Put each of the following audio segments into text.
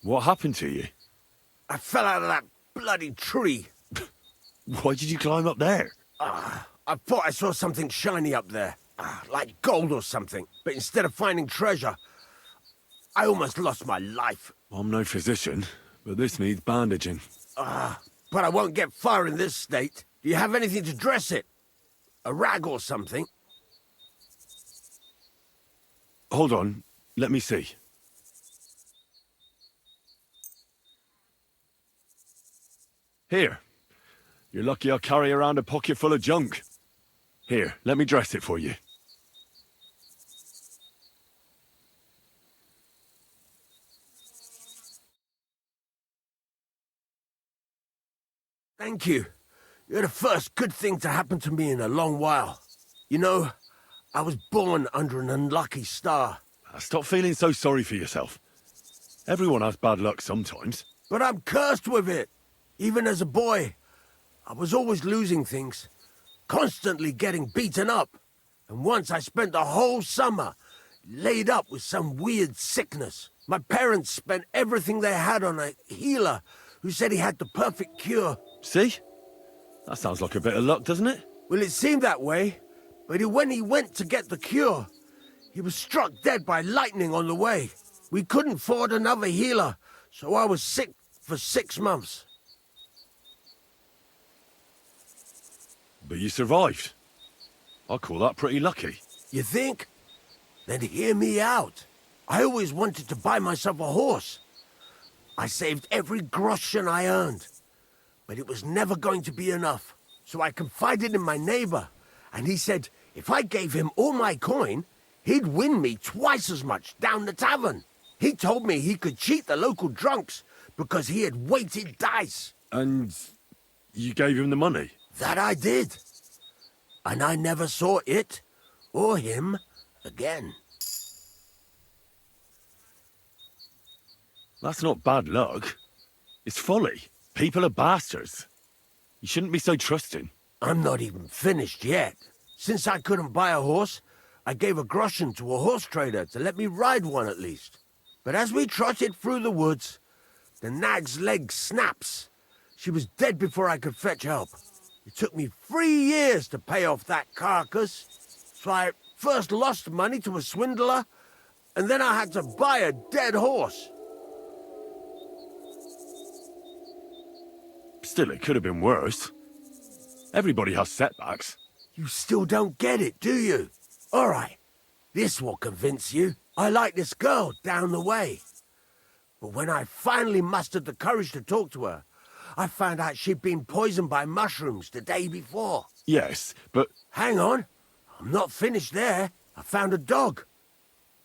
What happened to you? I fell out of that bloody tree. Why did you climb up there? I thought I saw something shiny up there, like gold or something. But instead of finding treasure, I almost lost my life. I'm no physician, but this needs bandaging. But I won't get far in this state. Do you have anything to dress it? A rag or something? Hold on, let me see. Here. You're lucky I carry around a pocket full of junk. Here, let me dress it for you. Thank you. You're the first good thing to happen to me in a long while. You know, I was born under an unlucky star. Stop feeling so sorry for yourself. Everyone has bad luck sometimes. But I'm cursed with it. Even as a boy, I was always losing things. Constantly getting beaten up. And once I spent the whole summer laid up with some weird sickness. My parents spent everything they had on a healer who said he had the perfect cure. See? That sounds like a bit of luck, doesn't it? Well, it seemed that way. But when he went to get the cure, he was struck dead by lightning on the way. We couldn't afford another healer, so I was sick for 6 months. But you survived. I call that pretty lucky. You think? Then hear me out. I always wanted to buy myself a horse. I saved every groschen I earned. But it was never going to be enough. So I confided in my neighbor, and he said if I gave him all my coin, he'd win me twice as much down the tavern. He told me he could cheat the local drunks because he had weighted dice. And you gave him the money? That I did. And I never saw it or him again. That's not bad luck. It's folly. People are bastards. You shouldn't be so trusting. I'm not even finished yet. Since I couldn't buy a horse, I gave a groschen to a horse trader to let me ride one at least. But as we trotted through the woods, the nag's leg snaps. She was dead before I could fetch help. It took me 3 years to pay off that carcass. So I first lost money to a swindler, and then I had to buy a dead horse. Still, it could have been worse. Everybody has setbacks. You still don't get it, do you? All right, this will convince you. I like this girl down the way. But when I finally mustered the courage to talk to her, I found out she'd been poisoned by mushrooms the day before. Yes, but... Hang on. I'm not finished there. I found a dog.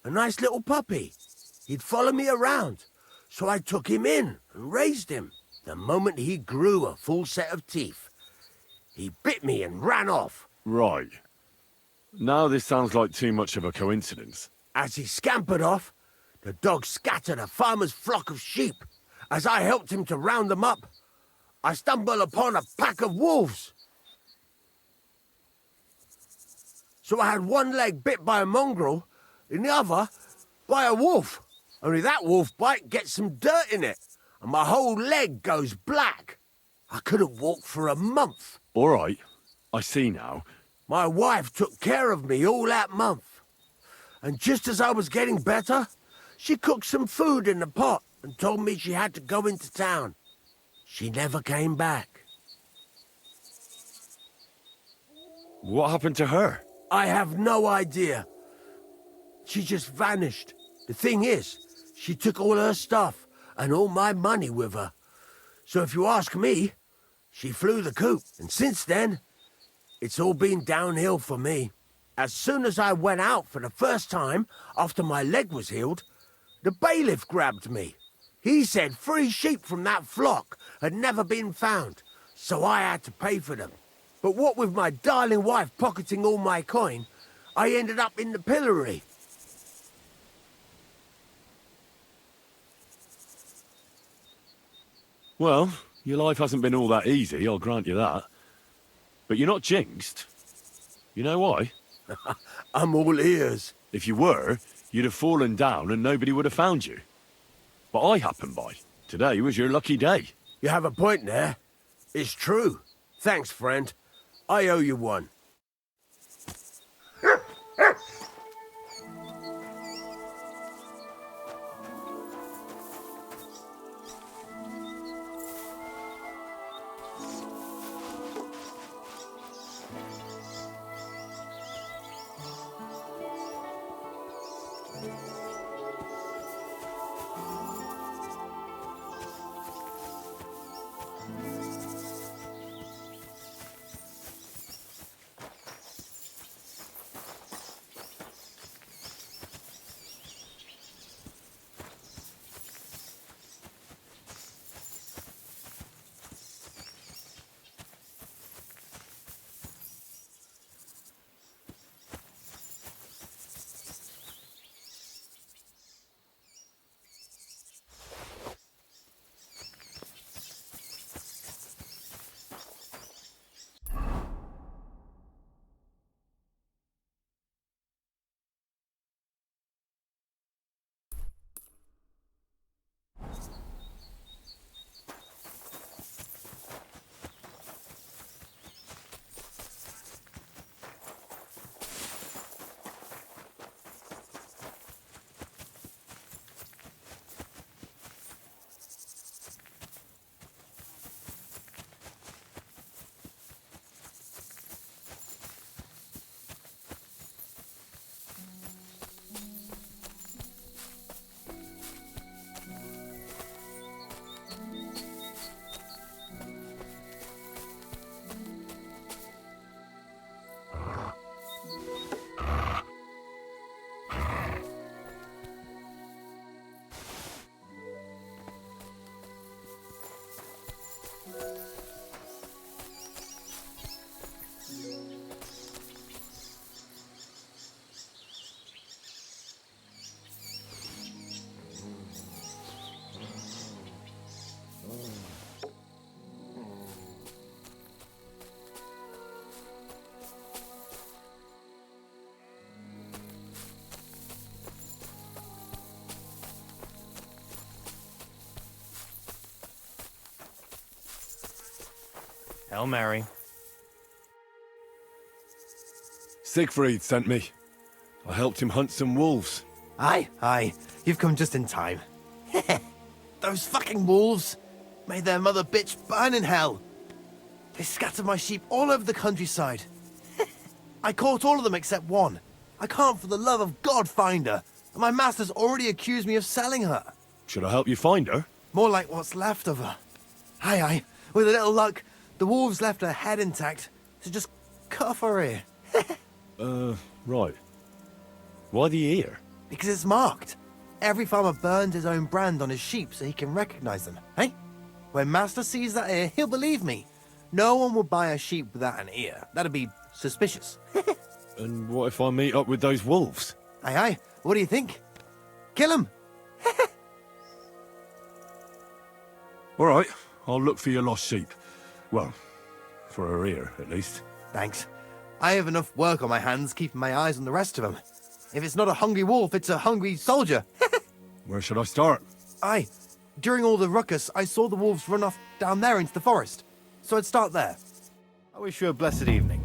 A nice little puppy. He'd follow me around, so I took him in and raised him. The moment he grew a full set of teeth, he bit me and ran off. Right. Now this sounds like too much of a coincidence. As he scampered off, the dog scattered a farmer's flock of sheep. As I helped him to round them up, I stumbled upon a pack of wolves. So I had one leg bit by a mongrel, and the other by a wolf. Only that wolf bite gets some dirt in it, and my whole leg goes black. I couldn't walk for a month. All right, I see now. My wife took care of me all that month. And just as I was getting better, she cooked some food in the pot and told me she had to go into town. She never came back. What happened to her? I have no idea. She just vanished. The thing is, she took all her stuff and all my money with her. So if you ask me, she flew the coop. And since then, it's all been downhill for me. As soon as I went out for the first time after my leg was healed, the bailiff grabbed me. He said 3 sheep from that flock had never been found, so I had to pay for them. But what with my darling wife pocketing all my coin, I ended up in the pillory. Well, your life hasn't been all that easy, I'll grant you that. But you're not jinxed. You know why? I'm all ears. If you were, you'd have fallen down and nobody would have found you. but I happened by. Today was your lucky day. You have a point there. It's true. Thanks, friend. I owe you one. Hail Mary. Siegfried sent me. I helped him hunt some wolves. Aye, you've come just in time. Those fucking wolves made their mother bitch burn in hell. They scattered my sheep all over the countryside. I caught all of them except one. I can't for the love of God find her, and my master's already accused me of selling her. Should I help you find her? More like what's left of her. Aye, with a little luck, the wolves left her head intact, so just cut off her ear. Right. Why the ear? Because it's marked. Every farmer burns his own brand on his sheep so he can recognize them, eh? When Master sees that ear, he'll believe me. No one will buy a sheep without an ear. That'd be suspicious. And what if I meet up with those wolves? Aye, what do you think? Kill him! All right, I'll look for your lost sheep. Well, for her ear, at least. Thanks. I have enough work on my hands keeping my eyes on the rest of them. If it's not a hungry wolf, it's a hungry soldier. Where should I start? Aye. During all the ruckus, I saw the wolves run off down there into the forest. So I'd start there. I wish you a blessed evening.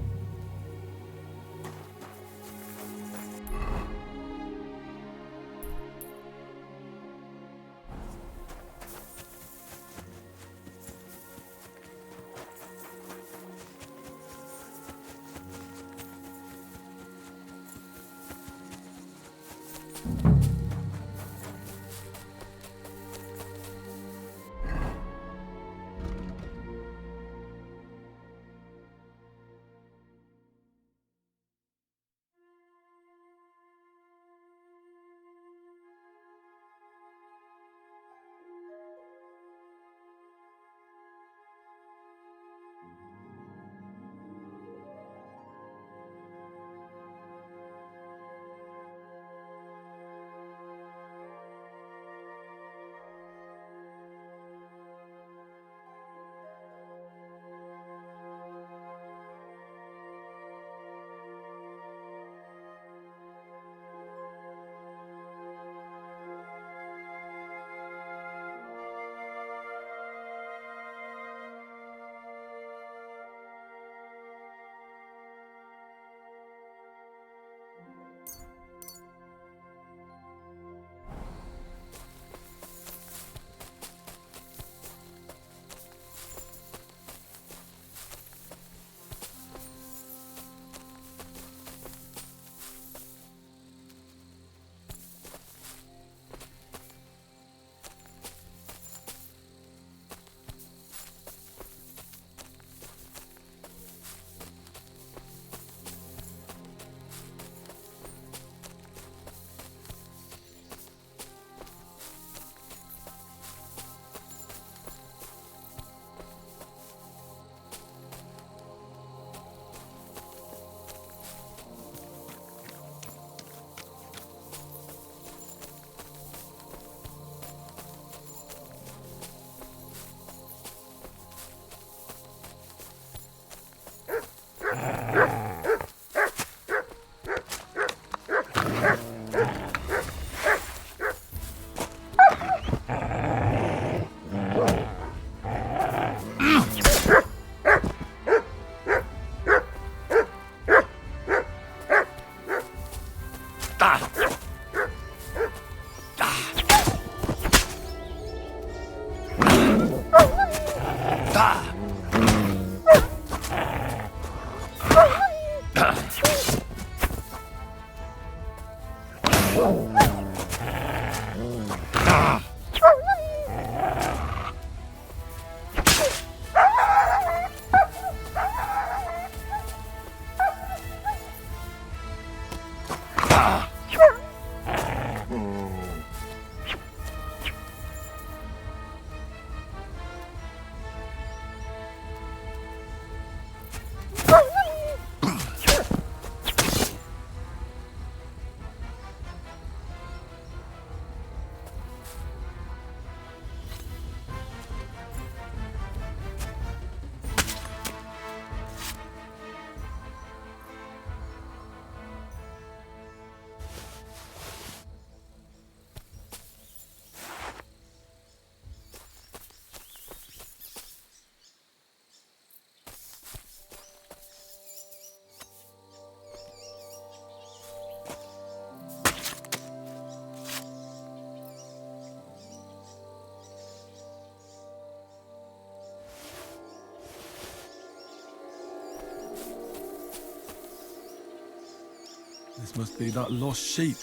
This must be that lost sheep.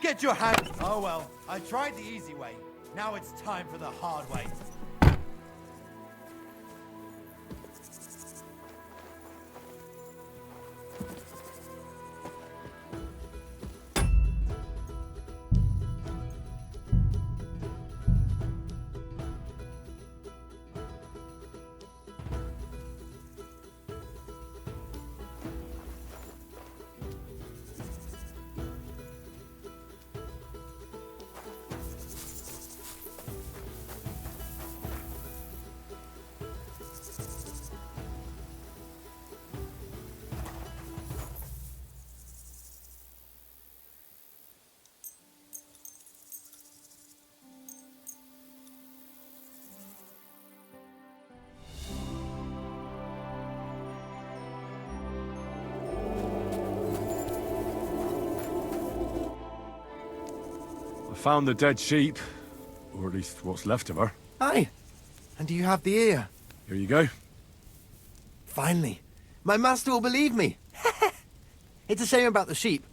Get your hands... Oh well, I tried the easy way. Now it's time for the hard way. I found the dead sheep, or at least what's left of her. Aye. And do you have the ear? Here you go. Finally. My master will believe me. It's a shame about the sheep.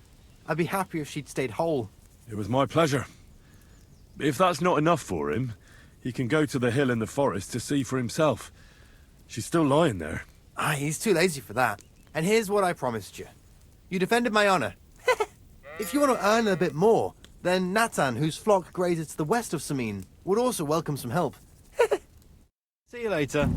I'd be happier if she'd stayed whole. It was my pleasure. If that's not enough for him, he can go to the hill in the forest to see for himself. She's still lying there. Aye, he's too lazy for that. And here's what I promised you. You defended my honor. If you want to earn a bit more, then Natan, whose flock grazes to the west of Samin, would also welcome some help. See you later.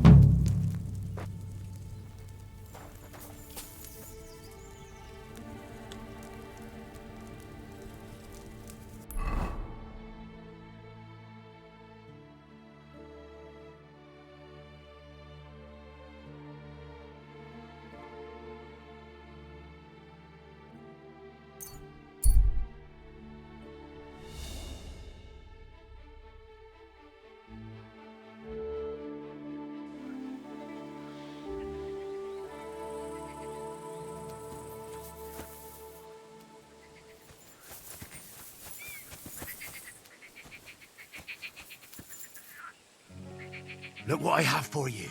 Look what I have for you.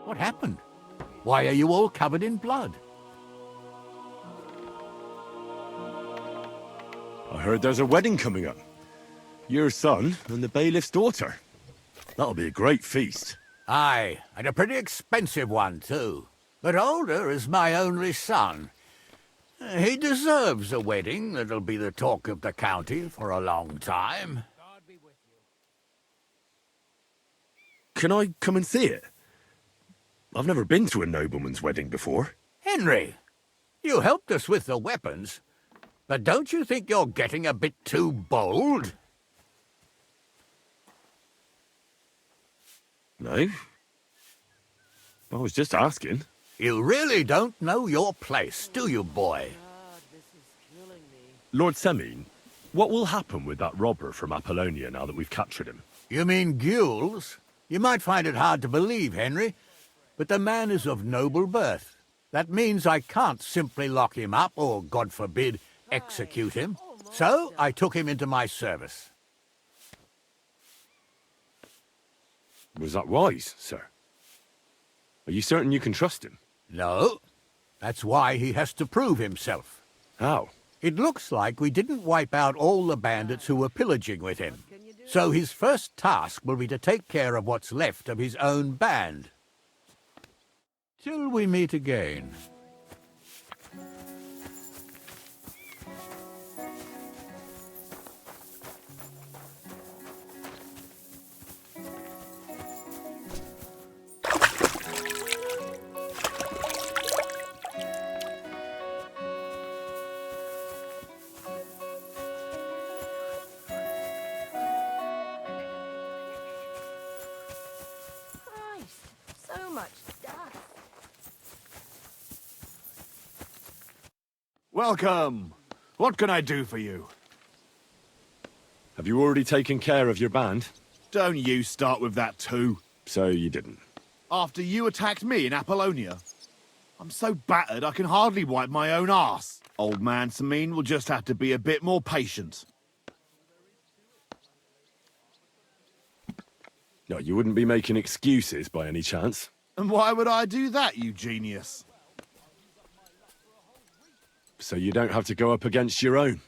What happened? Why are you all covered in blood? I heard there's a wedding coming up. Your son and the bailiff's daughter. That'll be a great feast. Aye, and a pretty expensive one, too. But Older is my only son. He deserves a wedding that'll be the talk of the county for a long time. Can I come and see it? I've never been to a nobleman's wedding before. Henry, you helped us with the weapons, but don't you think you're getting a bit too bold? No. I was just asking. You really don't know your place, do you, boy? Lord Semine, what will happen with that robber from Apollonia now that we've captured him? You mean Gules? You might find it hard to believe, Henry, but the man is of noble birth. That means I can't simply lock him up or, God forbid, execute him. So I took him into my service. Was that wise, sir? Are you certain you can trust him? No. That's why he has to prove himself. How? It looks like we didn't wipe out all the bandits who were pillaging with him. So his first task will be to take care of what's left of his own band. Till we meet again. So much dust. Welcome. What can I do for you? Have you already taken care of your band? Don't you start with that too. So you didn't. After you attacked me in Apollonia? I'm so battered I can hardly wipe my own arse. Old man Semine will just have to be a bit more patient. No, you wouldn't be making excuses by any chance. And why would I do that, you genius? So you don't have to go up against your own.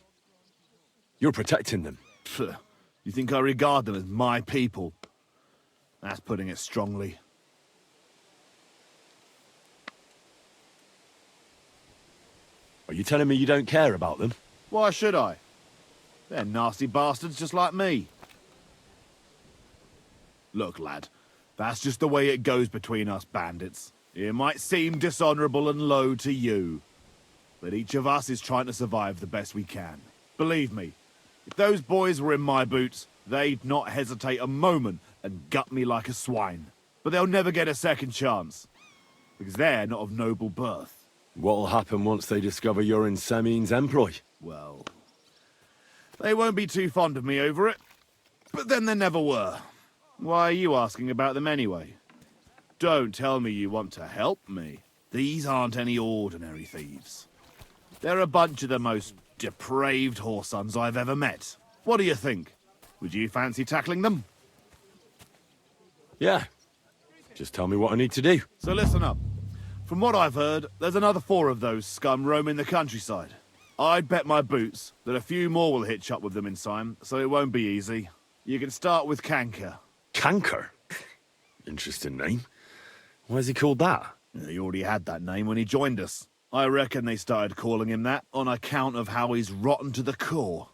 You're protecting them. Pfft, you think I regard them as my people? That's putting it strongly. Are you telling me you don't care about them? Why should I? They're nasty bastards just like me. Look, lad, that's just the way it goes between us bandits. It might seem dishonorable and low to you, but each of us is trying to survive the best we can. Believe me, if those boys were in my boots, they'd not hesitate a moment and gut me like a swine. But they'll never get a second chance, because they're not of noble birth. What'll happen once they discover you're in Semine's employ? Well, they won't be too fond of me over it, but then they never were. Why are you asking about them anyway? Don't tell me you want to help me. These aren't any ordinary thieves. They're a bunch of the most depraved whoresons I've ever met. What do you think? Would you fancy tackling them? Yeah. Just tell me what I need to do. So listen up. From what I've heard, there's another 4 of those scum roaming the countryside. I'd bet my boots that a few more will hitch up with them in time, so it won't be easy. You can start with Canker. Canker? Interesting name. Why is he called that? He already had that name when he joined us. I reckon they started calling him that on account of how he's rotten to the core.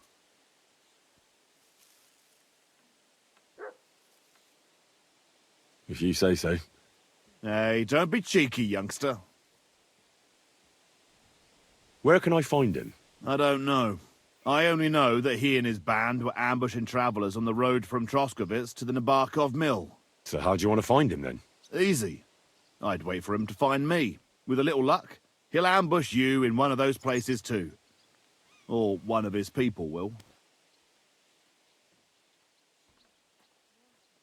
If you say so. Hey, don't be cheeky, youngster. Where can I find him? I don't know. I only know that he and his band were ambushing travelers on the road from Troskovitz to the Nabarkov mill. So how do you want to find him then? Easy. I'd wait for him to find me. With a little luck, he'll ambush you in one of those places too. Or one of his people will.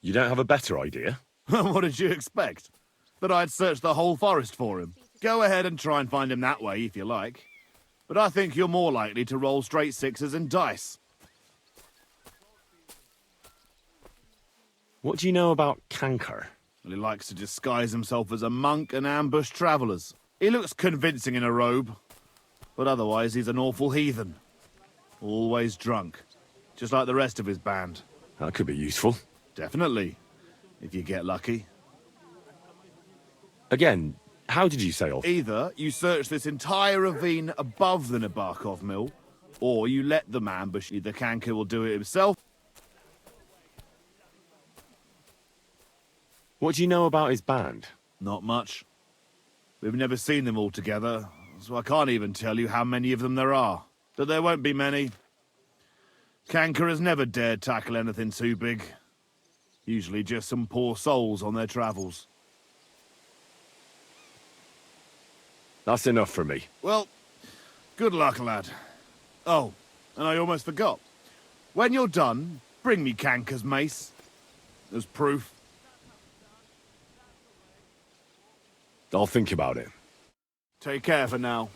You don't have a better idea? What did you expect? That I'd search the whole forest for him? Go ahead and try and find him that way if you like. But I think you're more likely to roll straight 6s and dice. What do you know about Canker? Well, he likes to disguise himself as a monk and ambush travelers. He looks convincing in a robe, but otherwise he's an awful heathen. Always drunk. just like the rest of his band. That could be useful. Definitely, if you get lucky. Again, how did you say off? Either you search this entire ravine above the Nabokov mill, or you let them ambush you. The Kanka will do it himself. What do you know about his band? Not much. We've never seen them all together, so I can't even tell you how many of them there are. But there won't be many. Kanka has never dared tackle anything too big. Usually just some poor souls on their travels. That's enough for me. Well, good luck, lad. Oh, and I almost forgot. When you're done, bring me Kanka's mace. As proof. I'll think about it. Take care for now.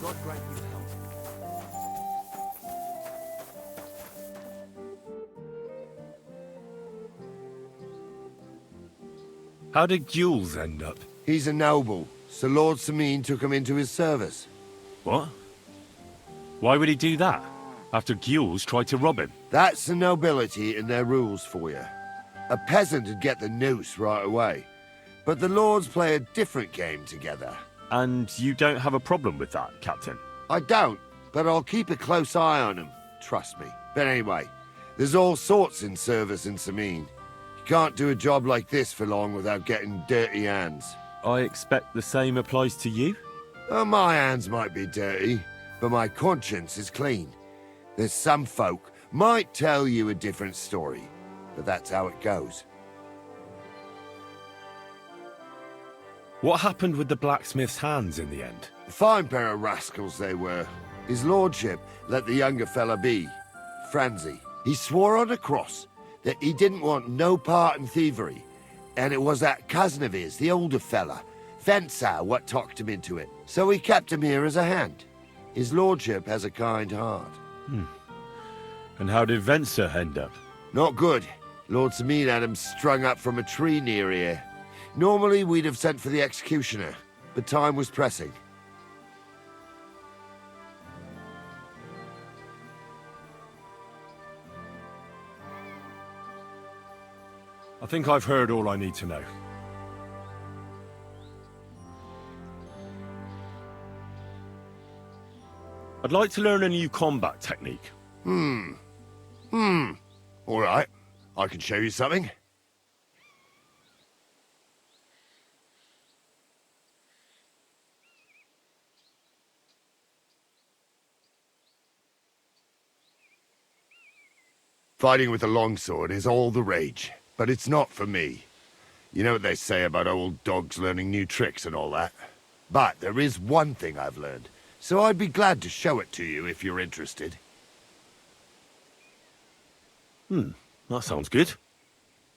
God grant you health. How did Jules end up? He's a noble, so Lord Sameen took him into his service. What? Why would he do that? After Jules tried to rob him? That's the nobility and their rules for you. A peasant would get the noose right away, but the lords play a different game together. And you don't have a problem with that, Captain? I don't, but I'll keep a close eye on him, trust me. But anyway, there's all sorts in service in Sameen. You can't do a job like this for long without getting dirty hands. I expect the same applies to you? My hands might be dirty, but my conscience is clean. There's some folk might tell you a different story, but that's how it goes. What happened with the blacksmith's hands in the end? A fine pair of rascals they were. His lordship let the younger fella be, Franzi. He swore on a cross that he didn't want no part in thievery, and it was that cousin of his, the older fella, Fensar, what talked him into it. So he kept him here as a hand. His lordship has a kind heart. And how did Venser end up? Not good. Lord Sameen had him strung up from a tree near here. Normally we'd have sent for the executioner, but time was pressing. I think I've heard all I need to know. I'd like to learn a new combat technique. All right, I can show you something. Fighting with a longsword is all the rage, but it's not for me. You know what they say about old dogs learning new tricks and all that? But there is one thing I've learned, so I'd be glad to show it to you if you're interested. That sounds good.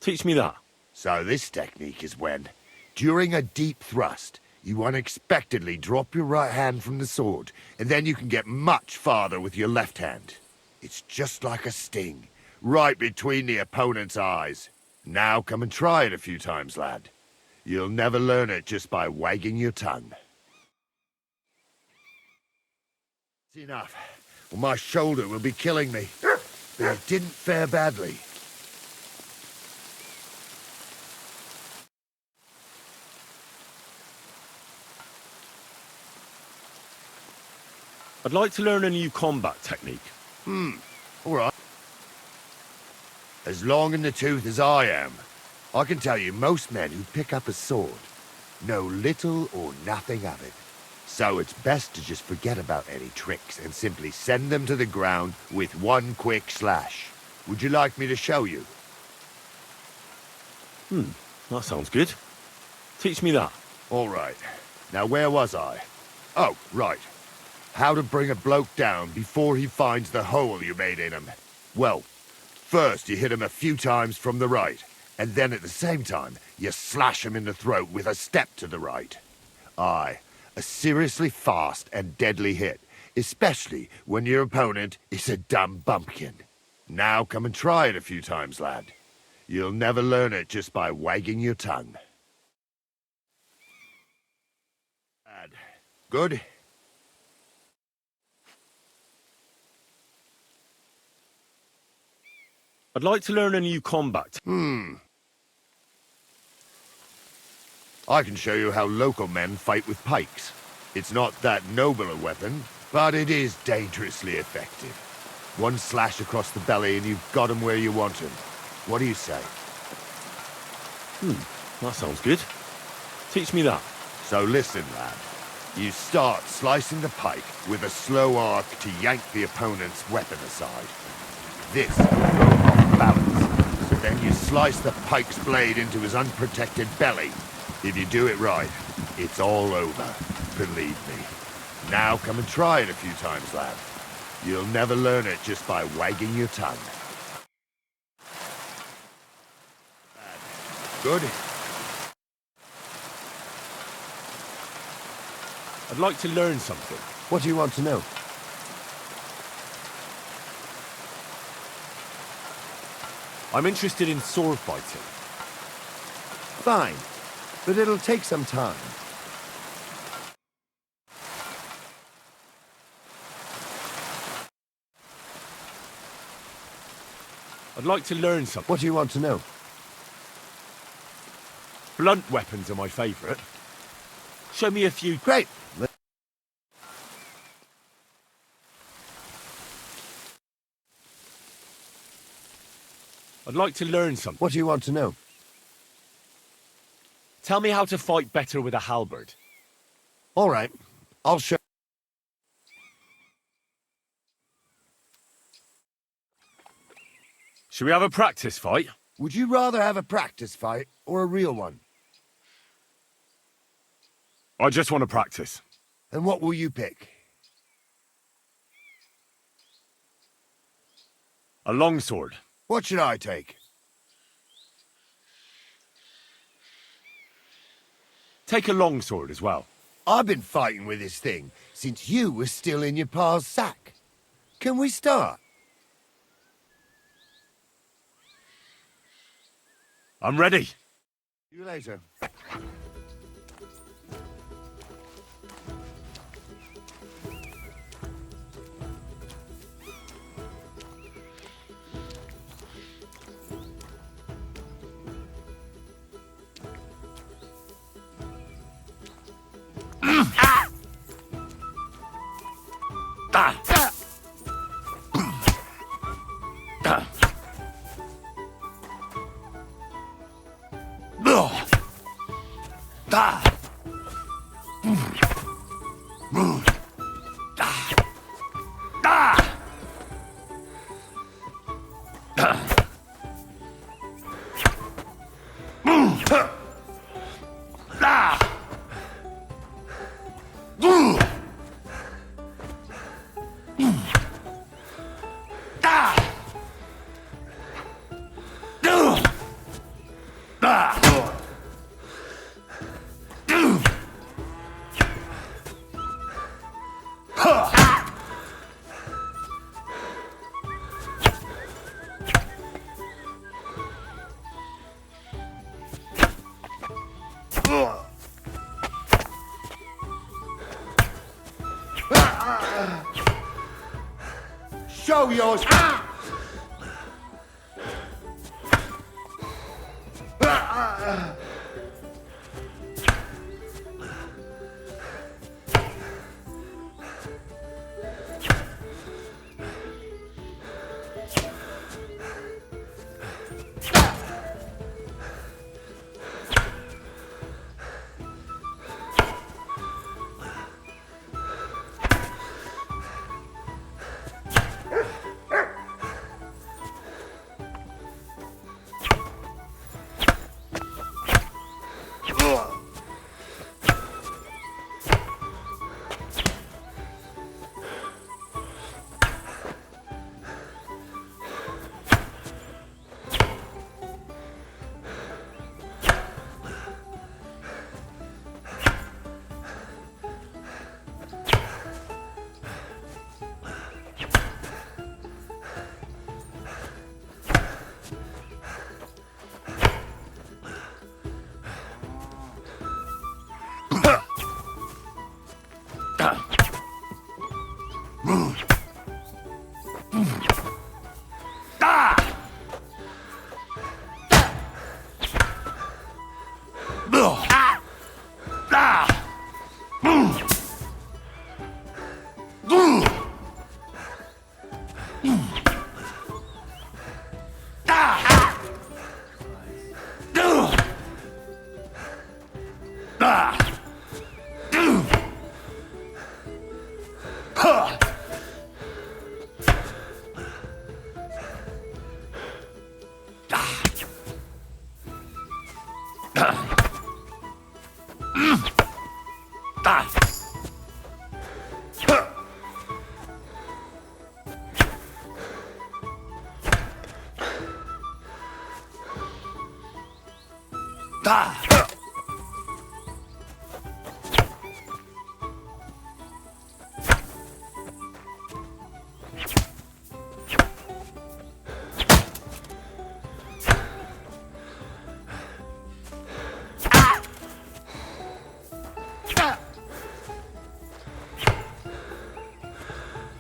Teach me that. So this technique is when, during a deep thrust, you unexpectedly drop your right hand from the sword, and then you can get much farther with your left hand. It's just like a sting, right between the opponent's eyes. Now come and try it a few times, lad. You'll never learn it just by wagging your tongue. It's enough, or my shoulder will be killing me. But it didn't fare badly. I'd like to learn a new combat technique. All right. As long in the tooth as I am, I can tell you most men who pick up a sword know little or nothing of it. So it's best to just forget about any tricks and simply send them to the ground with one quick slash. Would you like me to show you? that sounds good. Teach me that. All right. Now, where was I? Oh, right. How to bring a bloke down before he finds the hole you made in him. Well, first you hit him a few times from the right, and then at the same time, you slash him in the throat with a step to the right. Aye, a seriously fast and deadly hit, especially when your opponent is a dumb bumpkin. Now come and try it a few times, lad. You'll never learn it just by wagging your tongue. Lad. Good? I'd like to learn a new combat. I can show you how local men fight with pikes. It's not that noble a weapon, but it is dangerously effective. One slash across the belly and you've got him where you want him. What do you say? That sounds good. Teach me that. So listen, lad. You start slicing the pike with a slow arc to yank the opponent's weapon aside. This will throw him off balance. So then you slice the pike's blade into his unprotected belly. If you do it right, it's all over. Believe me. Now come and try it a few times, lad. You'll never learn it just by wagging your tongue. Good? I'd like to learn something. What do you want to know? I'm interested in sword fighting. Fine, but it'll take some time. I'd like to learn something. What do you want to know? Blunt weapons are my favourite. Show me a few. Great! I'd like to learn something. What do you want to know? Tell me how to fight better with a halberd. All right, I'll show. Should we have a practice fight? Would you rather have a practice fight or a real one? I just want to practice. And what will you pick? A longsword. What should I take? Take a longsword as well. I've been fighting with this thing since you were still in your pa's sack. Can we start? I'm ready. See you later. Show yours.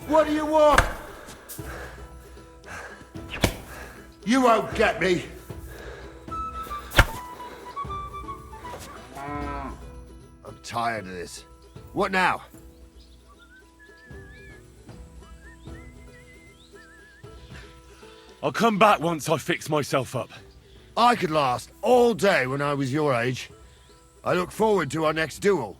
What do you want? You won't get me. I'm tired of this. What now? I'll come back once I fix myself up. I could last all day when I was your age. I look forward to our next duel.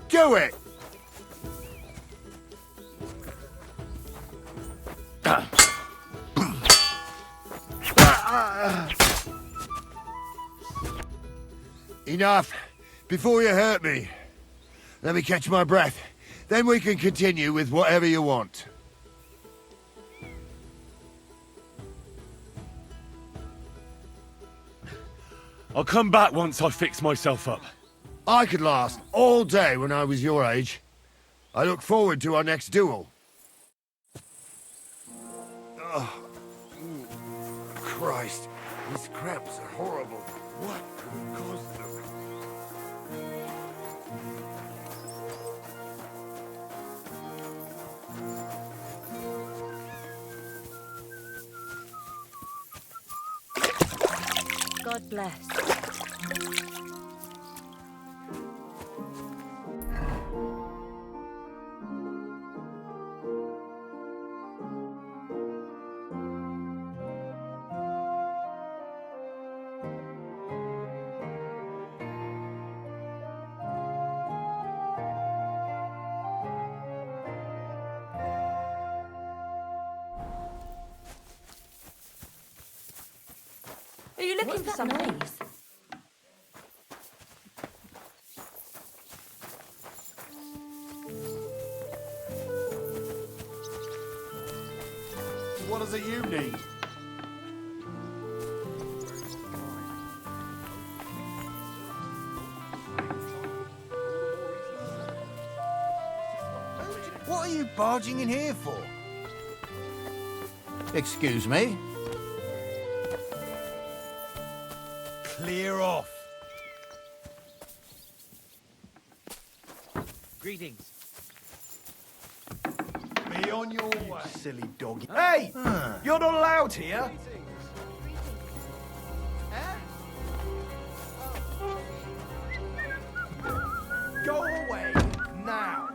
Do it! Enough, before you hurt me. Let me catch my breath. Then we can continue with whatever you want. I'll come back once I fix myself up. I could last all day when I was your age. I look forward to our next duel. Oh, Christ, these cramps are horrible. What could have caused them? God bless. Are you looking for some noise? What is it you need? What are you barging in here for? Excuse me? Clear off. Greetings. Be on your way, silly dog. Hey! You're not allowed here. Go away now.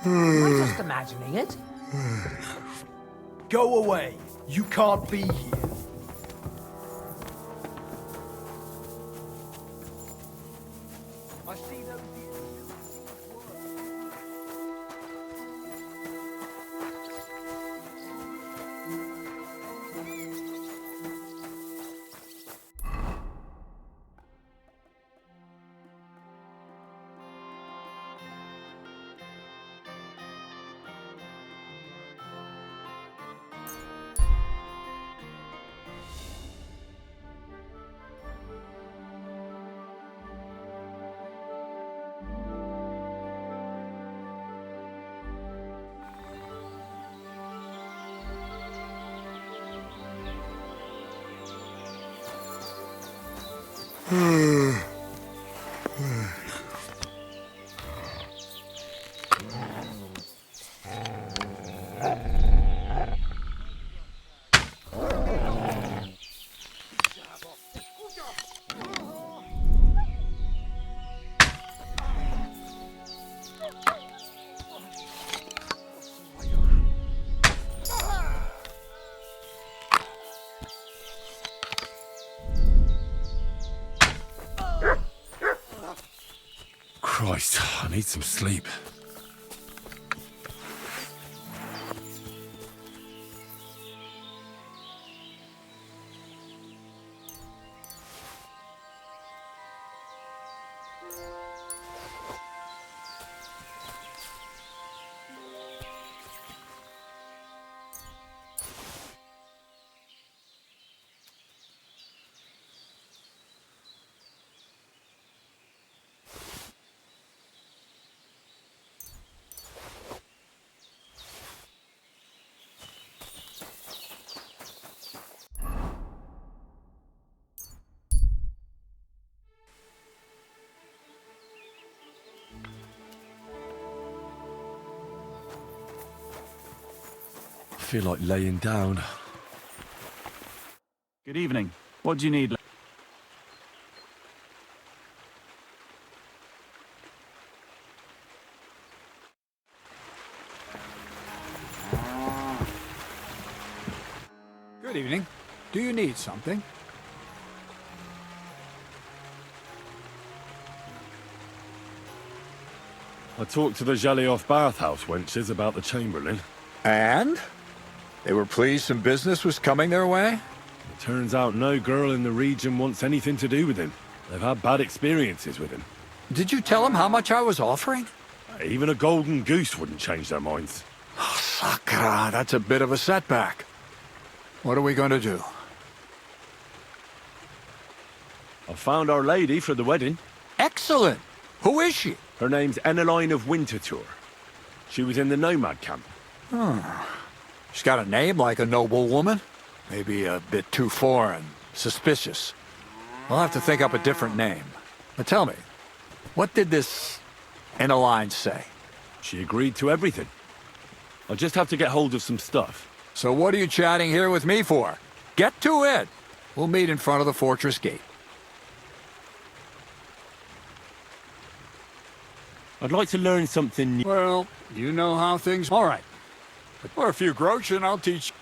Am I just imagining it? Go away. You can't be here. I see those Christ, I need some sleep. feel like laying down. Good evening. What do you need? Good evening. Do you need something? I talked to the Jalioff bathhouse wenches about the Chamberlain. And? They were pleased some business was coming their way? It turns out no girl in the region wants anything to do with him. They've had bad experiences with him. Did you tell them how much I was offering? Even a golden goose wouldn't change their minds. Oh, Sakura, that's a bit of a setback. What are we going to do? I found our lady for the wedding. Excellent! Who is she? Her name's Eneline of Winterthur. She was in the nomad camp. She's got a name like a noble woman. Maybe a bit too foreign, suspicious. I'll have to think up a different name. But tell me, what did this Eneline say? She agreed to everything. I'll just have to get hold of some stuff. So what are you chatting here with me for? Get to it! We'll meet in front of the fortress gate. I'd like to learn something new. Well, you know how things... All right. For a few groschen, I'll teach...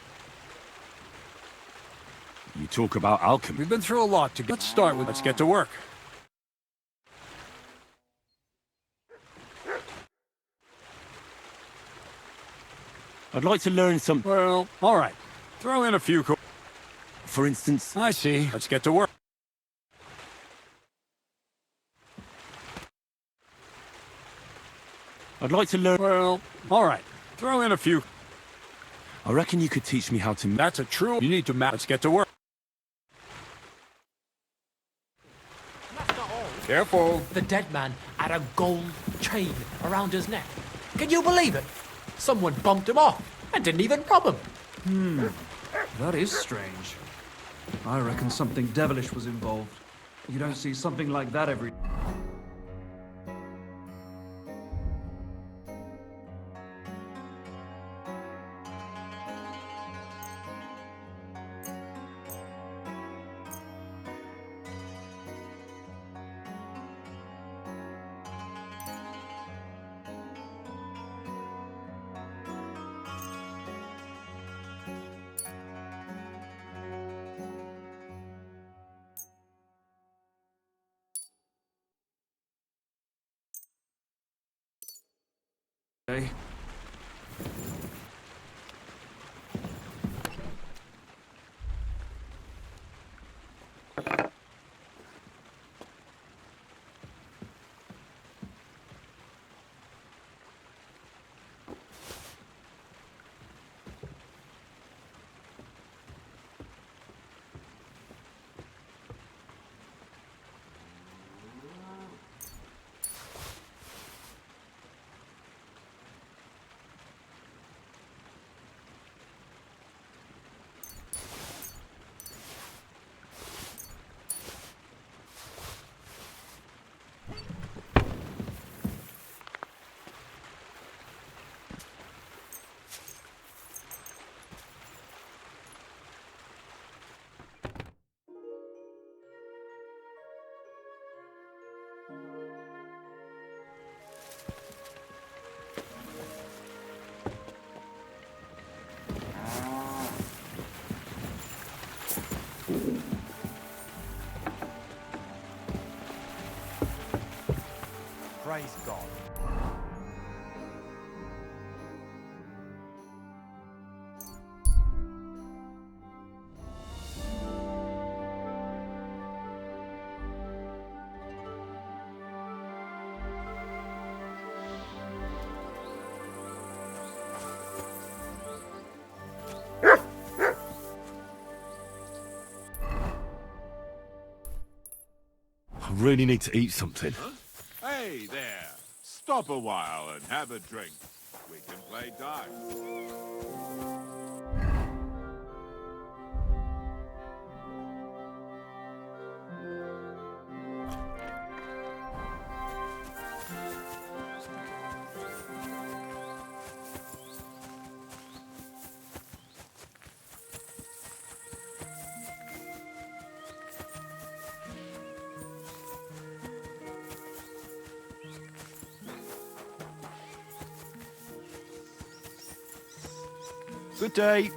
You talk about alchemy. We've been through a lot to get... Let's start with... Let's get to work. I'd like to learn some... Well, all right. Throw in a few... For instance... I see. Let's get to work. I'd like to learn... Well, all right. Throw in a few... I reckon you could teach me how to... That's a true... You need to map... Let's get to work. Careful. The dead man had a gold chain around his neck. Can you believe it? Someone bumped him off and didn't even rob him. That is strange. I reckon something devilish was involved. You don't see something like that every... day. Praise God. I really need to eat something. Hey there! Stop a while and have a drink. We can play dice. Good day.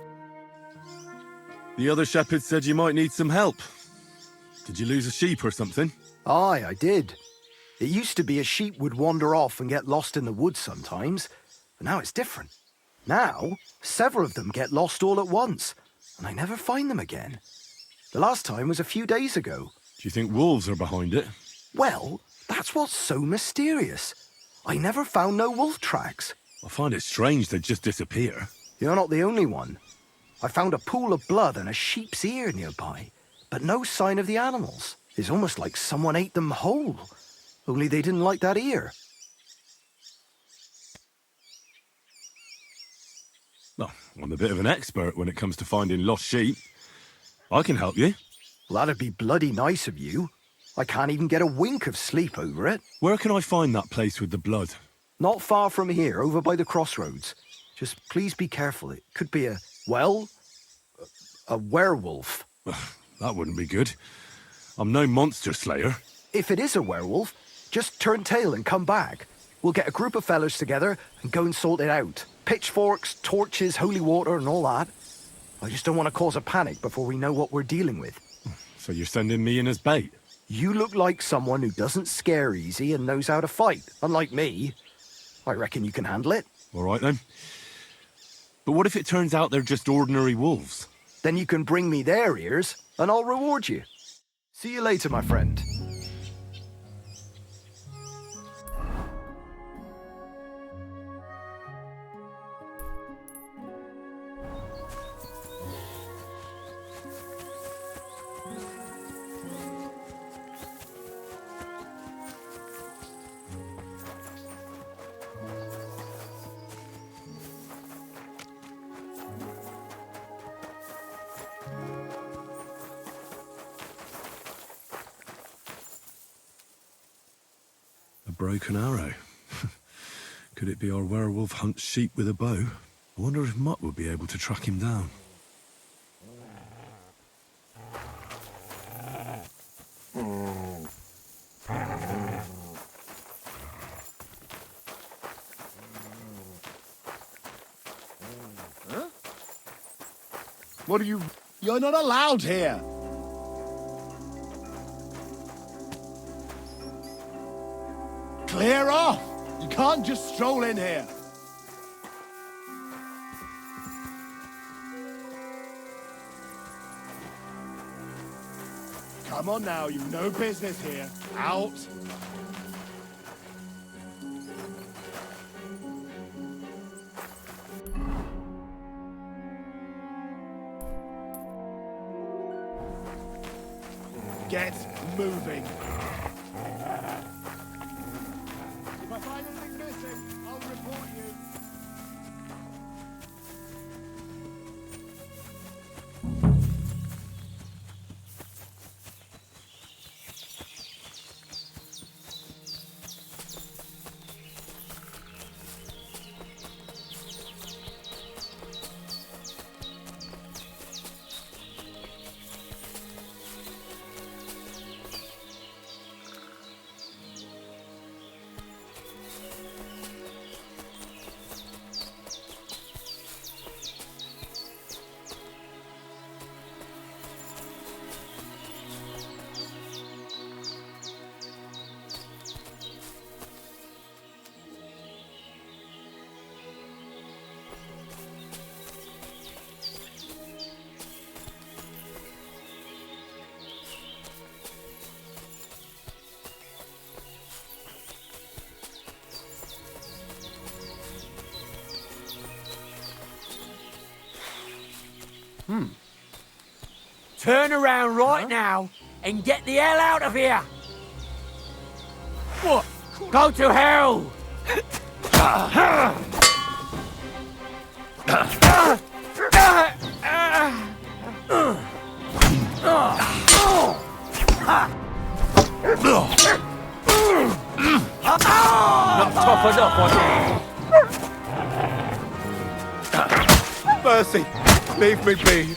The other shepherd said you might need some help. Did you lose a sheep or something? Aye, I did. It used to be a sheep would wander off and get lost in the woods sometimes, but now it's different. Now, several of them get lost all at once, and I never find them again. The last time was a few days ago. Do you think wolves are behind it? Well, that's what's so mysterious. I never found no wolf tracks. I find it strange they'd just disappear. You're not the only one. I found a pool of blood and a sheep's ear nearby, but no sign of the animals. It's almost like someone ate them whole, only they didn't like that ear. Well, I'm a bit of an expert when it comes to finding lost sheep. I can help you. Well, that'd be bloody nice of you. I can't even get a wink of sleep over it. Where can I find that place with the blood? Not far from here, over by the crossroads. Just please be careful. It could be a werewolf. That wouldn't be good. I'm no monster slayer. If it is a werewolf, just turn tail and come back. We'll get a group of fellas together and go and sort it out. Pitchforks, torches, holy water and all that. I just don't want to cause a panic before we know what we're dealing with. So you're sending me in as bait? You look like someone who doesn't scare easy and knows how to fight, unlike me. I reckon you can handle it. All right then. But what if it turns out they're just ordinary wolves? Then you can bring me their ears, and I'll reward you. See you later, my friend. A broken arrow. Could it be our werewolf hunts sheep with a bow? I wonder if Mutt would be able to track him down. Huh? What are you... You're not allowed here! Clear off! You can't just stroll in here. Come on now, you've no business here. Out! Get moving. If I find anything missing, I'll report you. Turn around right now and get the hell out of here! What? Go to hell! Not tough enough on you. Mercy! Leave me be!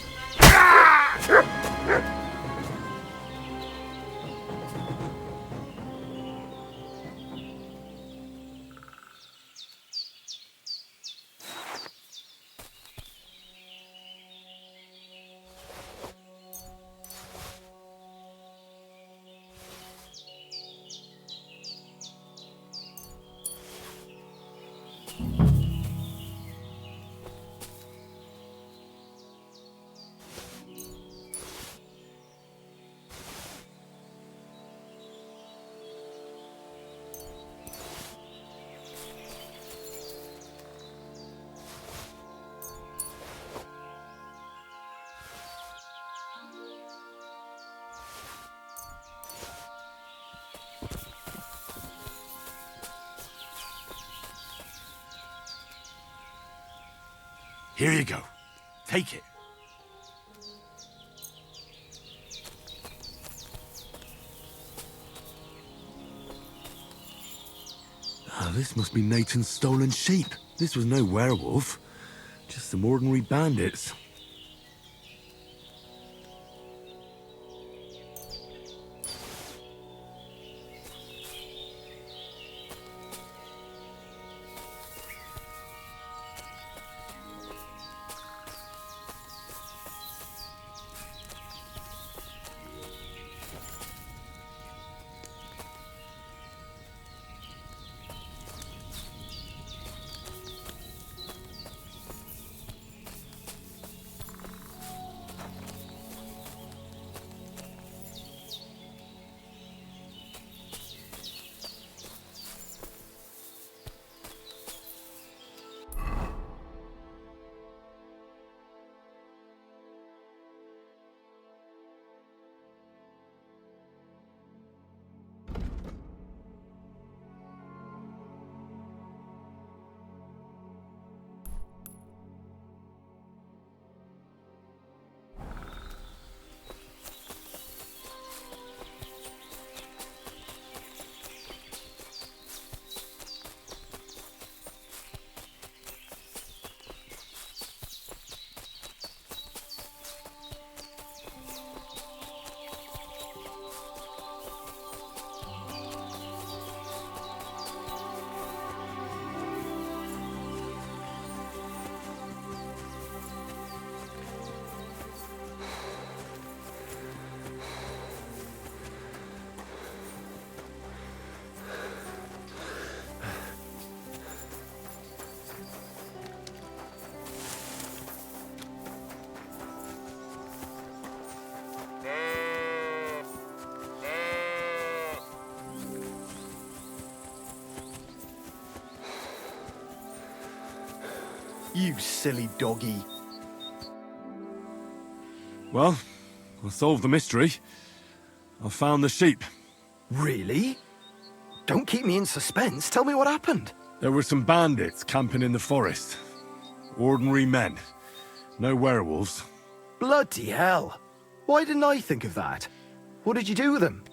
Here you go. Take it. Ah, this must be Nathan's stolen sheep. This was no werewolf. Just some ordinary bandits. You silly doggy. Well, I solved the mystery. I found the sheep. Really? Don't keep me in suspense. Tell me what happened. There were some bandits camping in the forest. Ordinary men. No werewolves. Bloody hell. Why didn't I think of that? What did you do with them?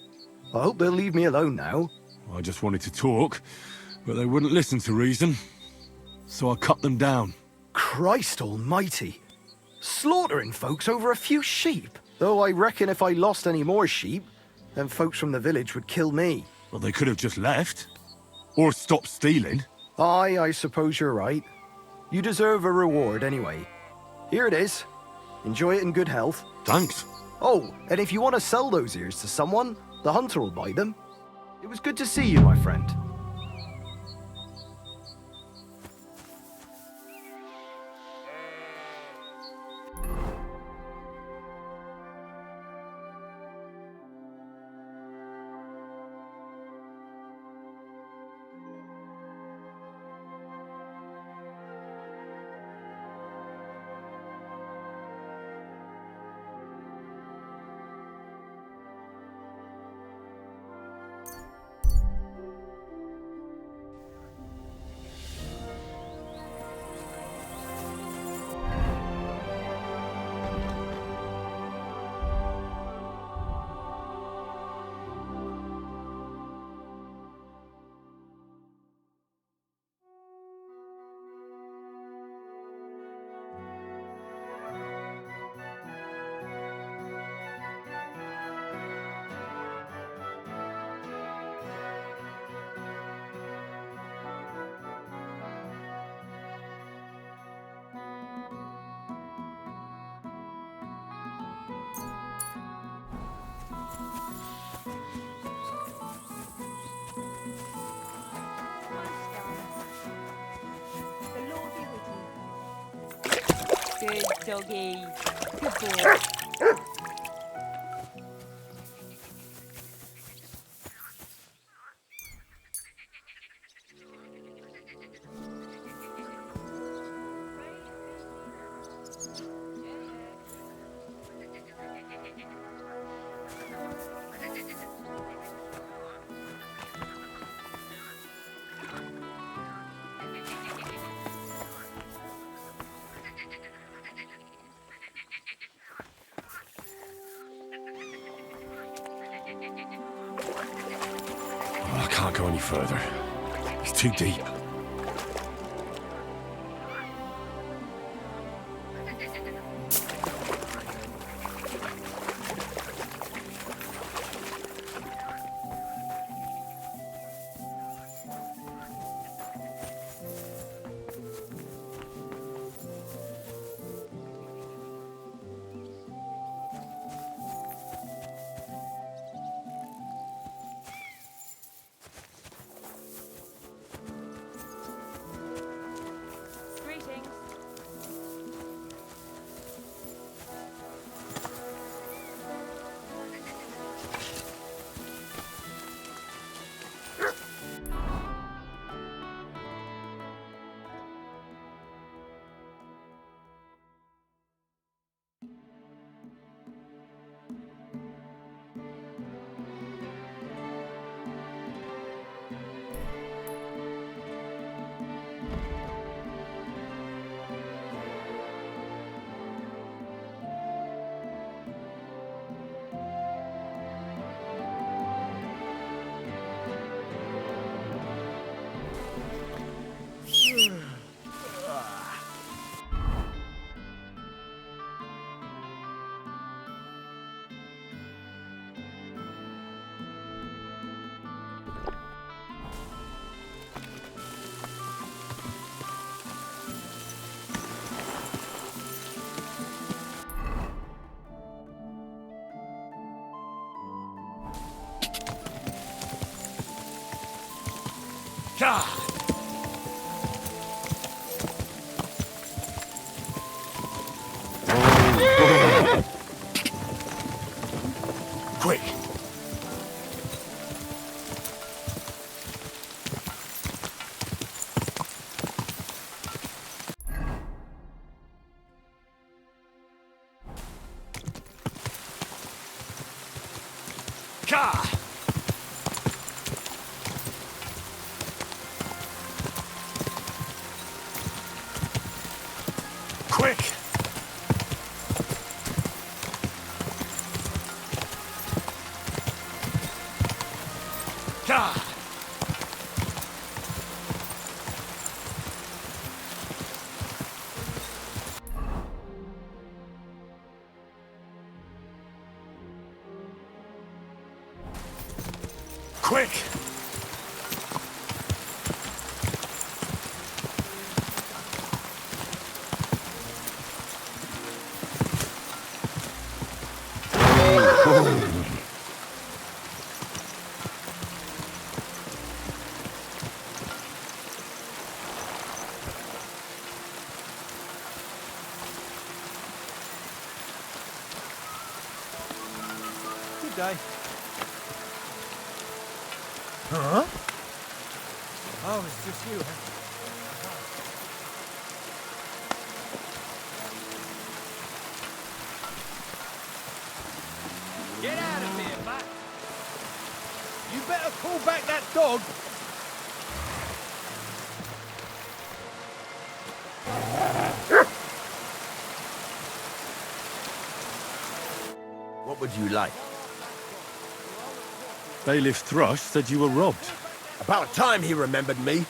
I hope they'll leave me alone now. I just wanted to talk, but they wouldn't listen to reason. So I cut them down. Christ almighty. Slaughtering folks over a few sheep. Though I reckon if I lost any more sheep, then folks from the village would kill me. Well, they could have just left. Or stopped stealing. Aye, I suppose you're right. You deserve a reward anyway. Here it is. Enjoy it in good health. Thanks. Oh, and if you want to sell those ears to someone, the hunter will buy them. It was good to see you, my friend. Good doggy. Good boy. can't go any further. It's too deep. Greetings. God! Quick! God! Quick! God! Quick! Good day. Huh? Oh, it's just you, huh? Get out of here, Matt! You better call back that dog! What would you like? Bailiff Thrush said you were robbed. About time he remembered me.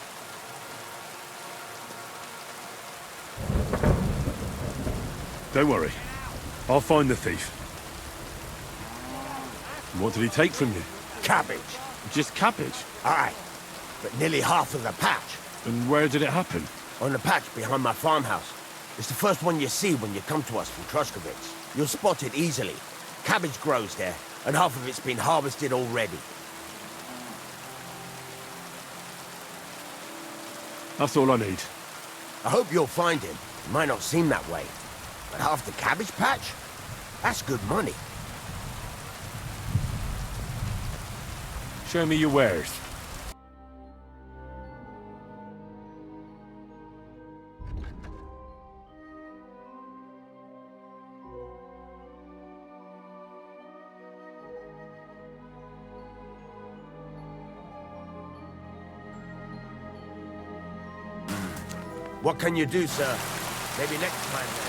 Don't worry. I'll find the thief. What did he take from you? Cabbage. Just cabbage? Aye, but nearly half of the patch. And where did it happen? On the patch behind my farmhouse. It's the first one you see when you come to us from Trushkovitz. You'll spot it easily. Cabbage grows there, and half of it's been harvested already. That's all I need. I hope you'll find him. It might not seem that way, but half the cabbage patch? That's good money. Show me your wares. What can you do, sir? Maybe next time, then.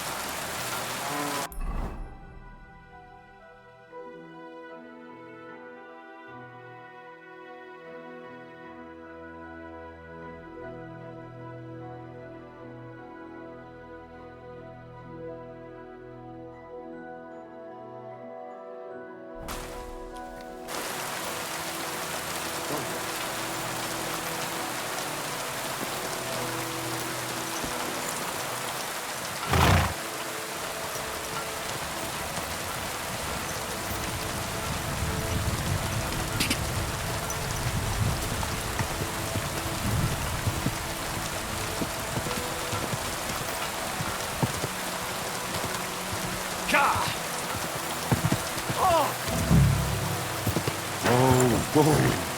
Oh, boy.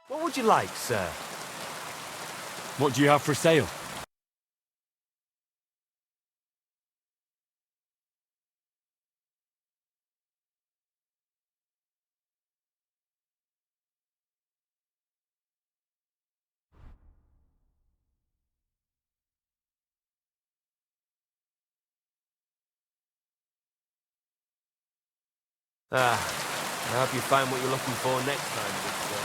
What would you like, sir? What do you have for sale? I hope you find what you're looking for next time, good sir.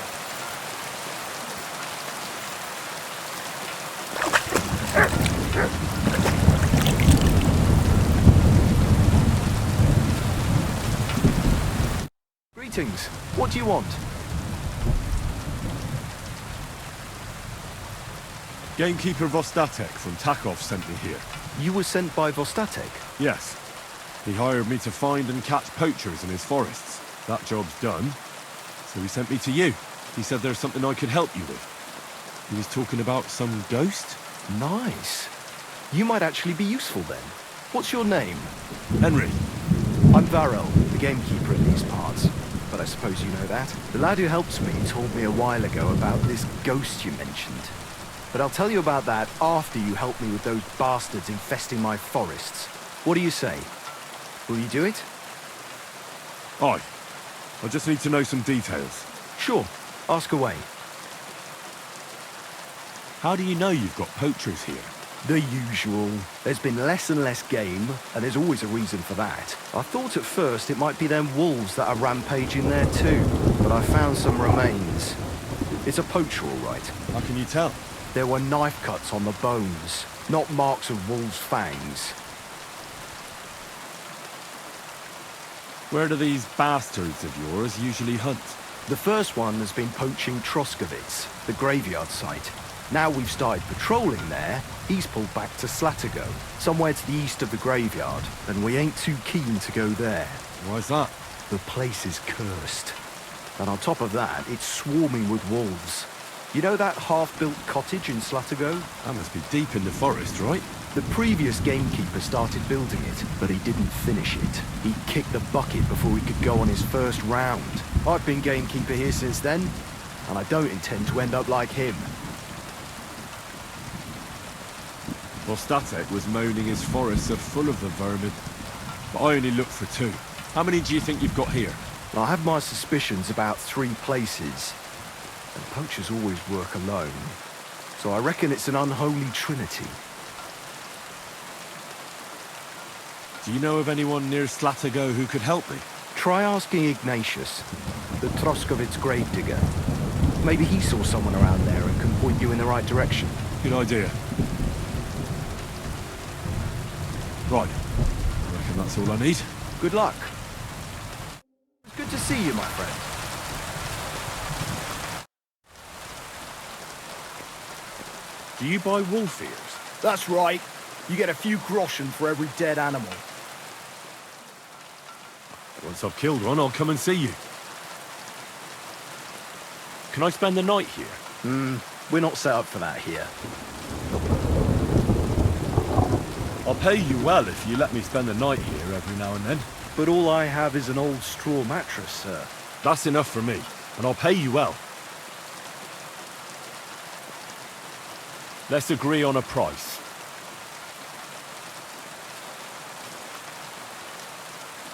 Greetings. What do you want? Gamekeeper Vostatek from Takov sent me here. You were sent by Vostatek? Yes. He hired me to find and catch poachers in his forests. That job's done. So he sent me to you. He said there's something I could help you with. He was talking about some ghost? Nice. You might actually be useful then. What's your name? Henry. I'm Varel, the gamekeeper in these parts. But I suppose you know that. The lad who helps me told me a while ago about this ghost you mentioned. But I'll tell you about that after you help me with those bastards infesting my forests. What do you say? Will you do it? Aye. I just need to know some details. Sure. Ask away. How do you know you've got poachers here? The usual. There's been less and less game, and there's always a reason for that. I thought at first it might be them wolves that are rampaging there too, but I found some remains. It's a poacher, all right. How can you tell? There were knife cuts on the bones, not marks of wolves' fangs. Where do these bastards of yours usually hunt? The first one has been poaching Troskovitz, the graveyard site. Now we've started patrolling there, he's pulled back to Slatigo, somewhere to the east of the graveyard, and we ain't too keen to go there. Why's that? The place is cursed. And on top of that, it's swarming with wolves. You know that half-built cottage in Slatigo? That must be deep in the forest, right? The previous gamekeeper started building it, but he didn't finish it. He kicked the bucket before he could go on his first round. I've been gamekeeper here since then, and I don't intend to end up like him. Vostatek was moaning his forests are full of the vermin. But I only looked for 2. How many do you think you've got here? I have my suspicions about 3 places. And poachers always work alone. So I reckon it's an unholy trinity. Do you know of anyone near Slatigo who could help me? Try asking Ignatius, the Troskovitz gravedigger. Maybe he saw someone around there and can point you in the right direction. Good idea. Right. I reckon that's all I need. Good luck. It's good to see you, my friend. Do you buy wolf ears? That's right. You get a few groschen for every dead animal. Once I've killed one, I'll come and see you. Can I spend the night here? We're not set up for that here. I'll pay you well if you let me spend the night here every now and then. But all I have is an old straw mattress, sir. That's enough for me, and I'll pay you well. Let's agree on a price.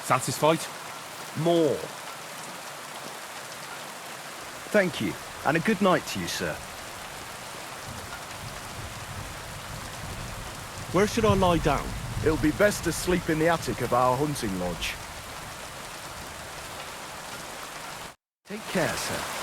Satisfied? More. Thank you, and a good night to you, sir. Where should I lie down? It'll be best to sleep in the attic of our hunting lodge. Take care, sir.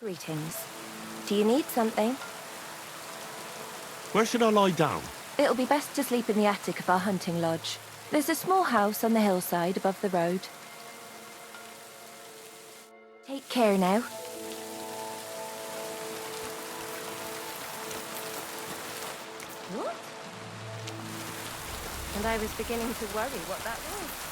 Greetings. Do you need something? Where should I lie down? It'll be best to sleep in the attic of our hunting lodge. There's a small house on the hillside above the road. Take care now. What? And I was beginning to worry what that was.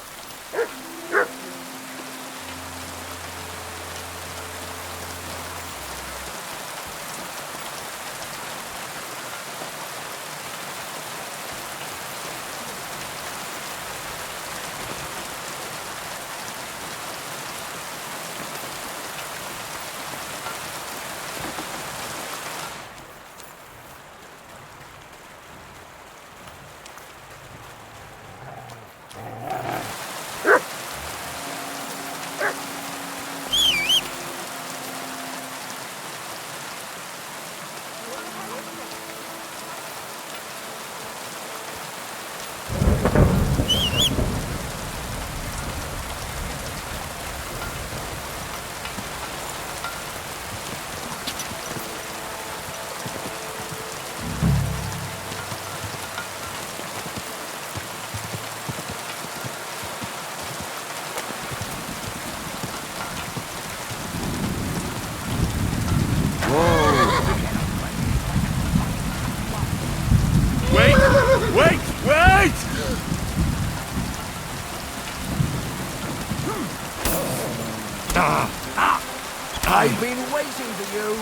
I've been waiting for you.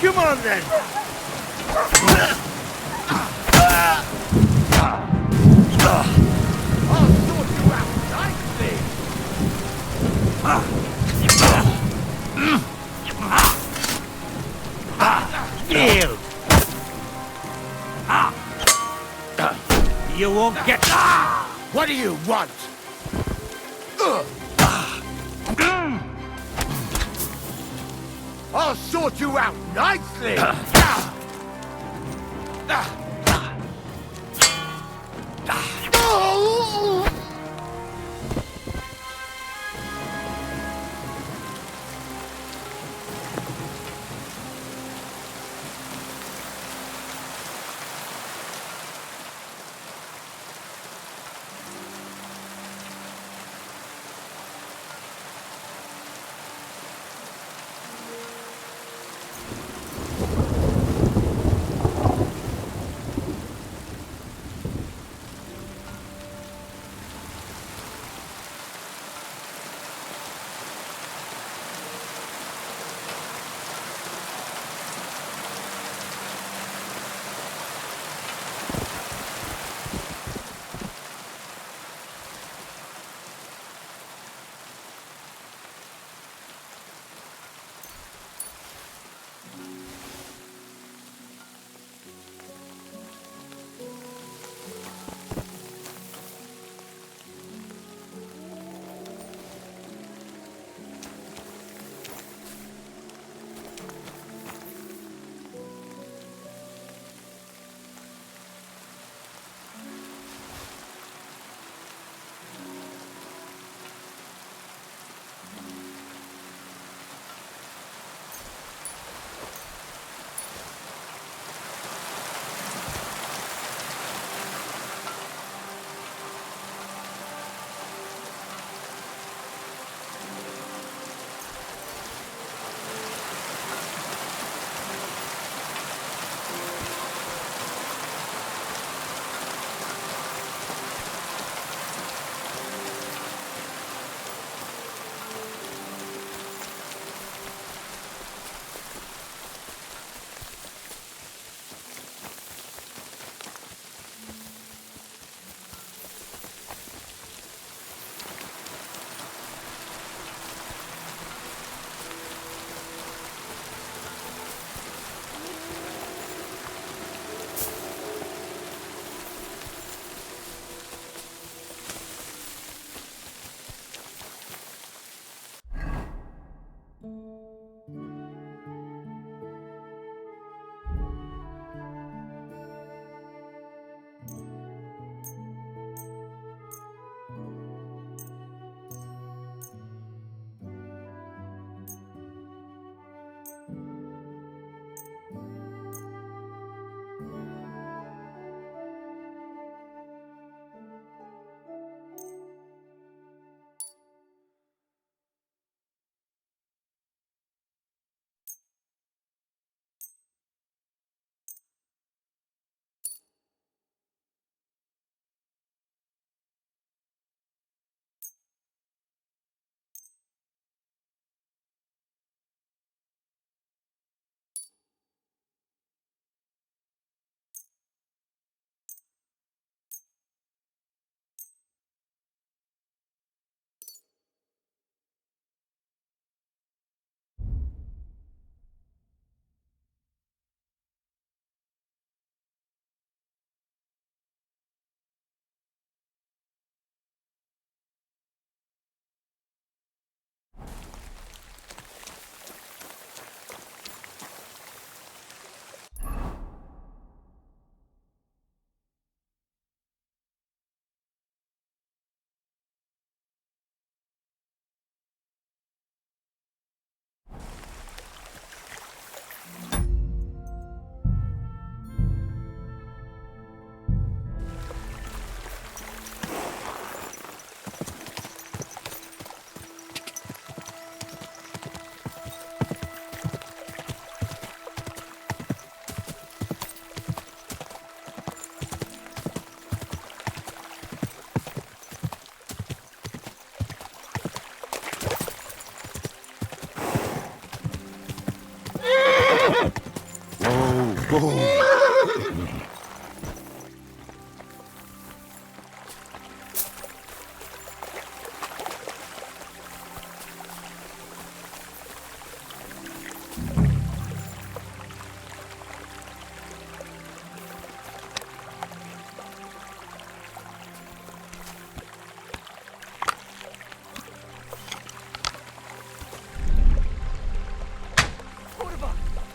Come on then. I'll sort you out nicely. Yield. You won't get... What do you want? I'll sort you out nicely.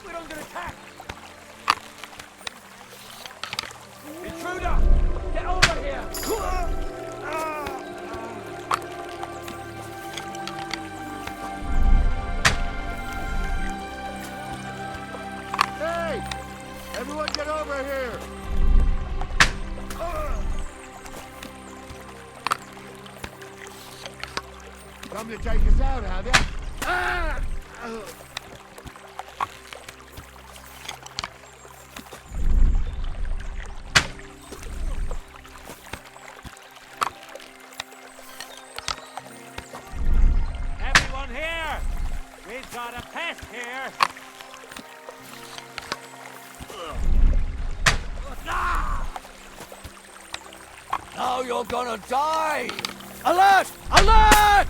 We're under attack! Intruder! Get over here! Hey! Everyone get over here! Come to take us out, have you? Everyone here! We've got a pest here! Now you're gonna die! Alert! Alert!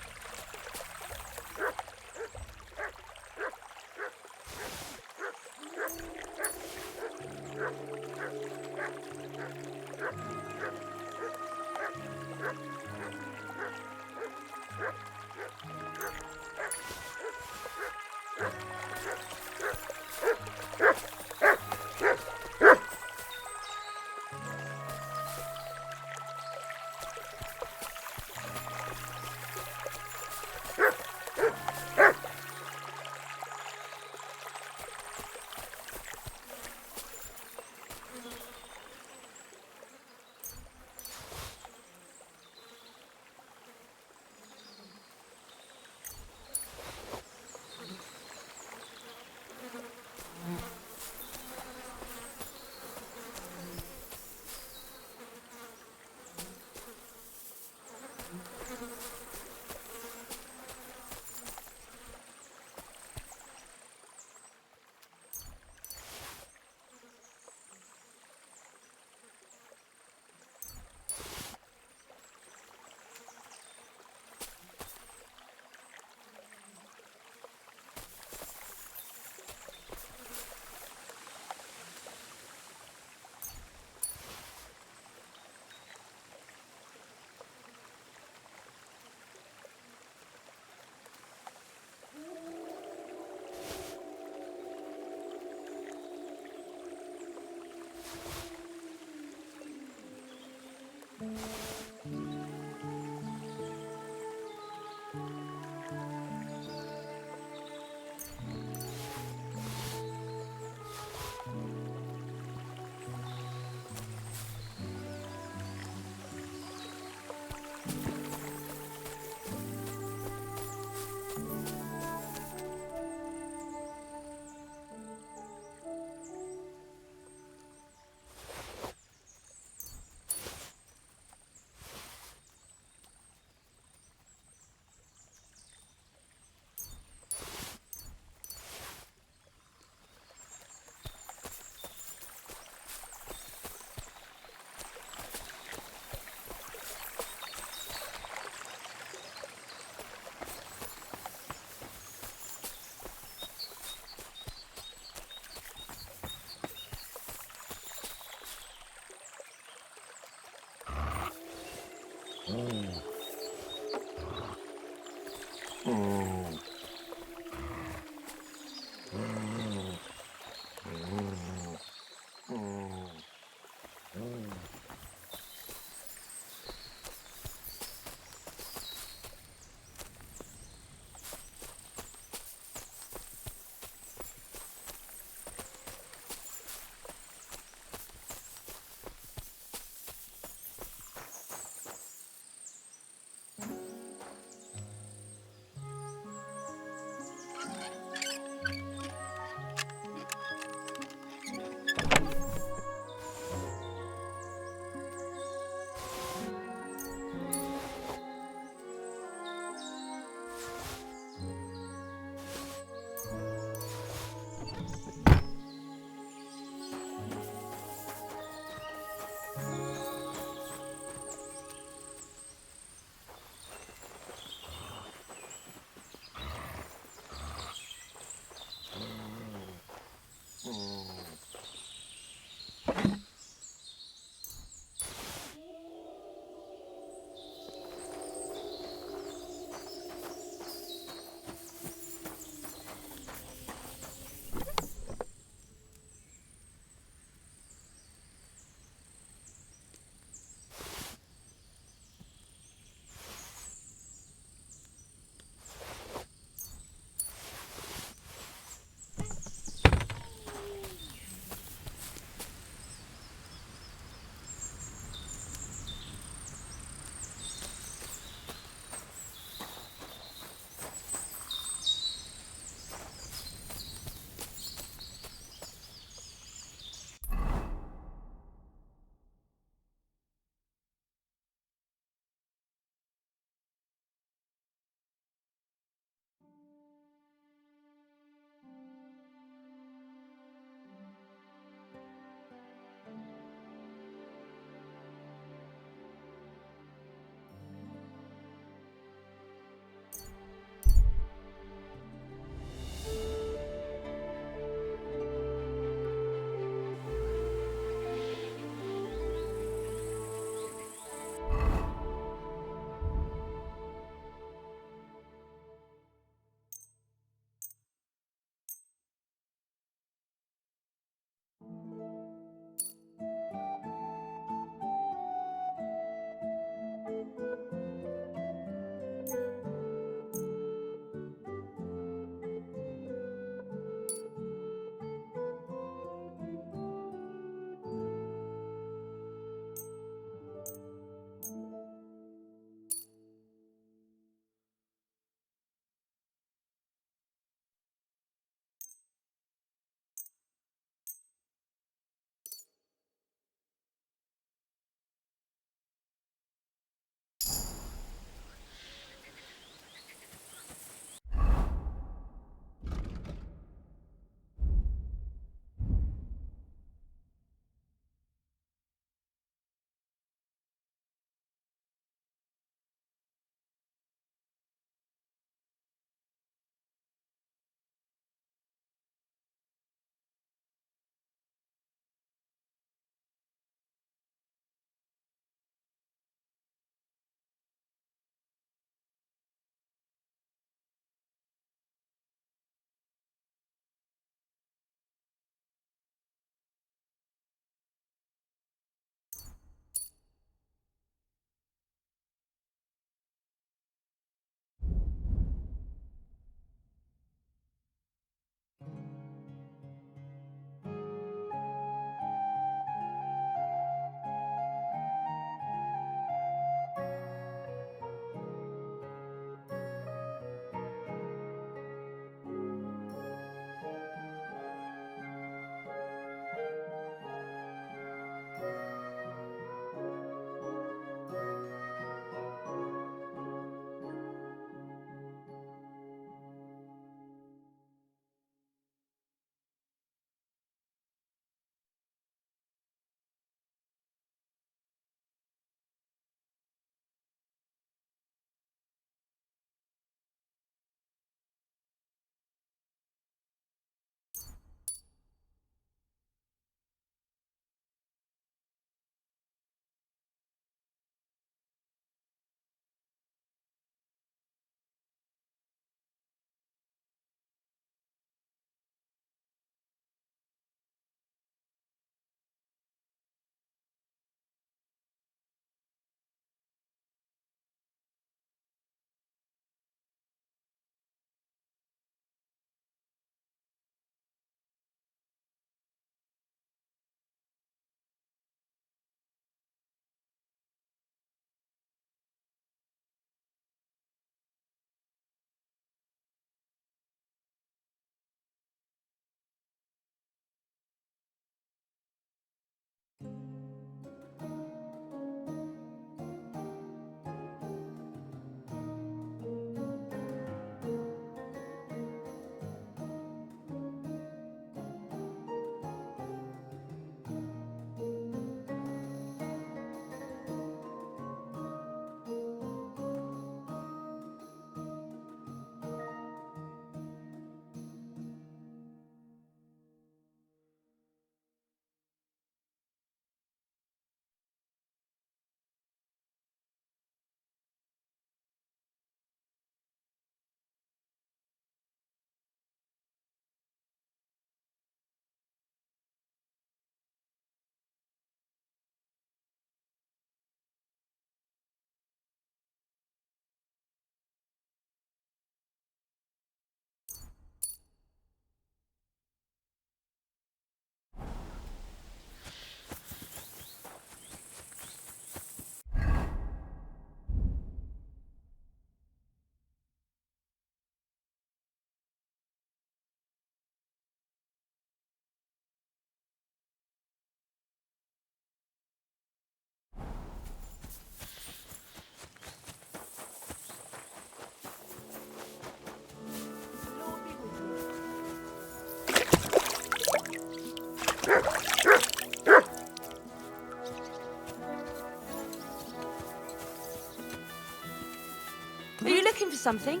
Are you looking for something?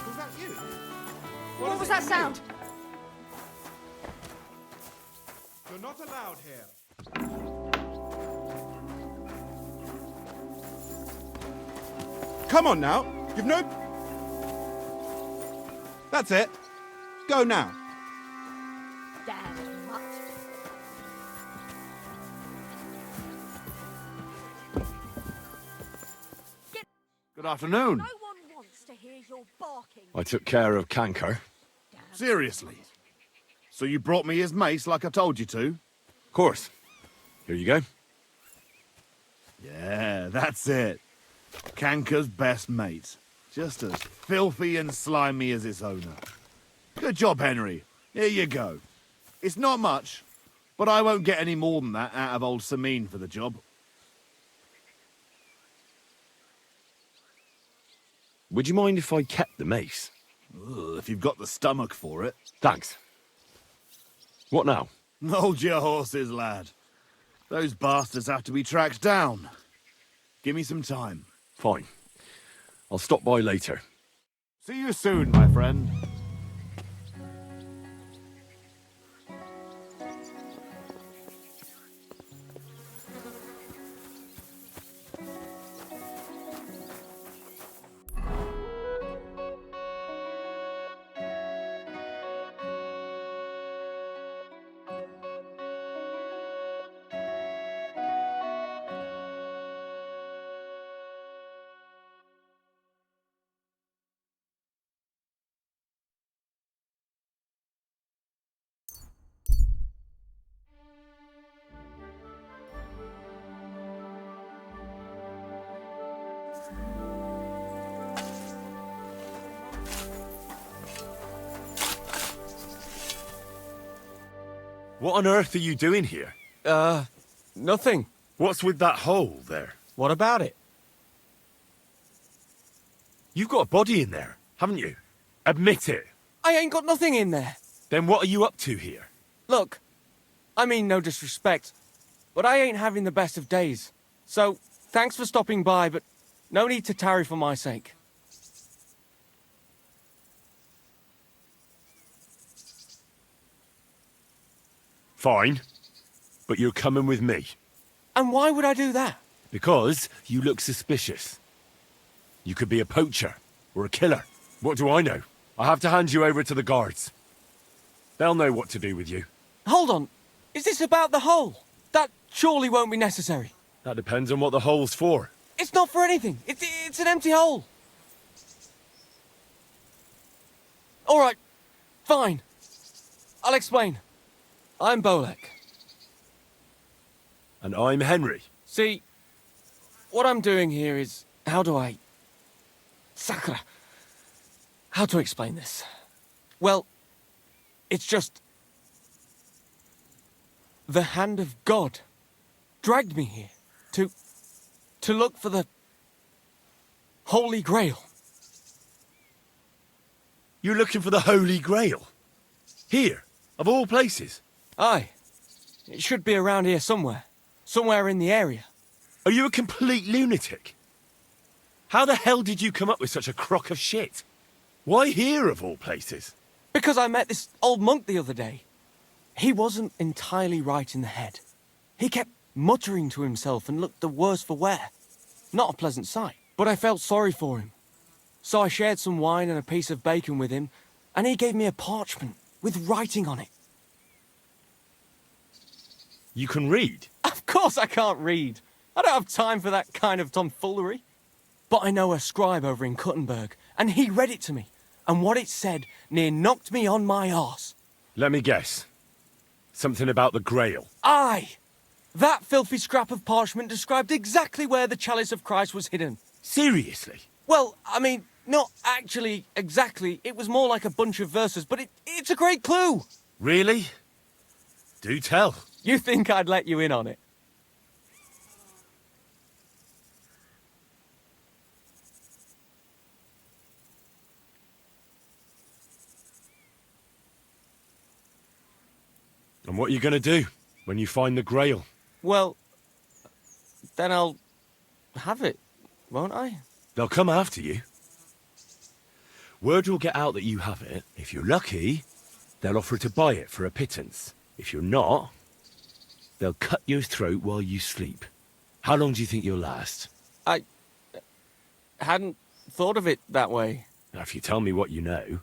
Was that you? What was that sound? You're not allowed here. Come on now. You've no... That's it. Go now. Damn mutt. Good afternoon. No one wants to hear your barking. I took care of Canker. Seriously? So you brought me his mace like I told you to? Of course. Here you go. Yeah, that's it. Canker's best mate. Just as filthy and slimy as its owner. Good job, Henry. Here you go. It's not much, but I won't get any more than that out of old Samine for the job. Would you mind if I kept the mace? Ugh, if you've got the stomach for it. Thanks. What now? Hold your horses, lad. Those bastards have to be tracked down. Give me some time. Fine. I'll stop by later. See you soon, my friend. What on earth are you doing here? Nothing. What's with that hole there? What about it? You've got a body in there, haven't you? Admit it. I ain't got nothing in there. Then what are you up to here? Look, I mean no disrespect, but I ain't having the best of days. So, thanks for stopping by, but no need to tarry for my sake. Fine. But you're coming with me. And why would I do that? Because you look suspicious. You could be a poacher or a killer. What do I know? I have to hand you over to the guards. They'll know what to do with you. Hold on. Is this about the hole? That surely won't be necessary. That depends on what the hole's for. It's not for anything. It's an empty hole. All right. Fine. I'll explain. I'm Bolek. And I'm Henry. See, what I'm doing here is... How do I... Sakura. How to explain this? Well, it's just... The hand of God dragged me here to look for the Holy Grail. You're looking for the Holy Grail? Here, of all places? Aye. It should be around here somewhere. Somewhere in the area. Are you a complete lunatic? How the hell did you come up with such a crock of shit? Why here, of all places? Because I met this old monk the other day. He wasn't entirely right in the head. He kept muttering to himself and looked the worse for wear. Not a pleasant sight, but I felt sorry for him. So I shared some wine and a piece of bacon with him, and he gave me a parchment with writing on it. You can read? Of course I can't read. I don't have time for that kind of tomfoolery. But I know a scribe over in Kuttenberg, and he read it to me. And what it said near knocked me on my arse. Let me guess. Something about the Grail. Aye! That filthy scrap of parchment described exactly where the chalice of Christ was hidden. Seriously? Well, I mean, not actually exactly. It was more like a bunch of verses, but it's a great clue. Really? Do tell. You think I'd let you in on it? And what are you going to do when you find the Grail? Well, then I'll have it, won't I? They'll come after you. Word will get out that you have it. If you're lucky, they'll offer to buy it for a pittance. If you're not, they'll cut your throat while you sleep. How long do you think you'll last? I hadn't thought of it that way. Now, if you tell me what you know,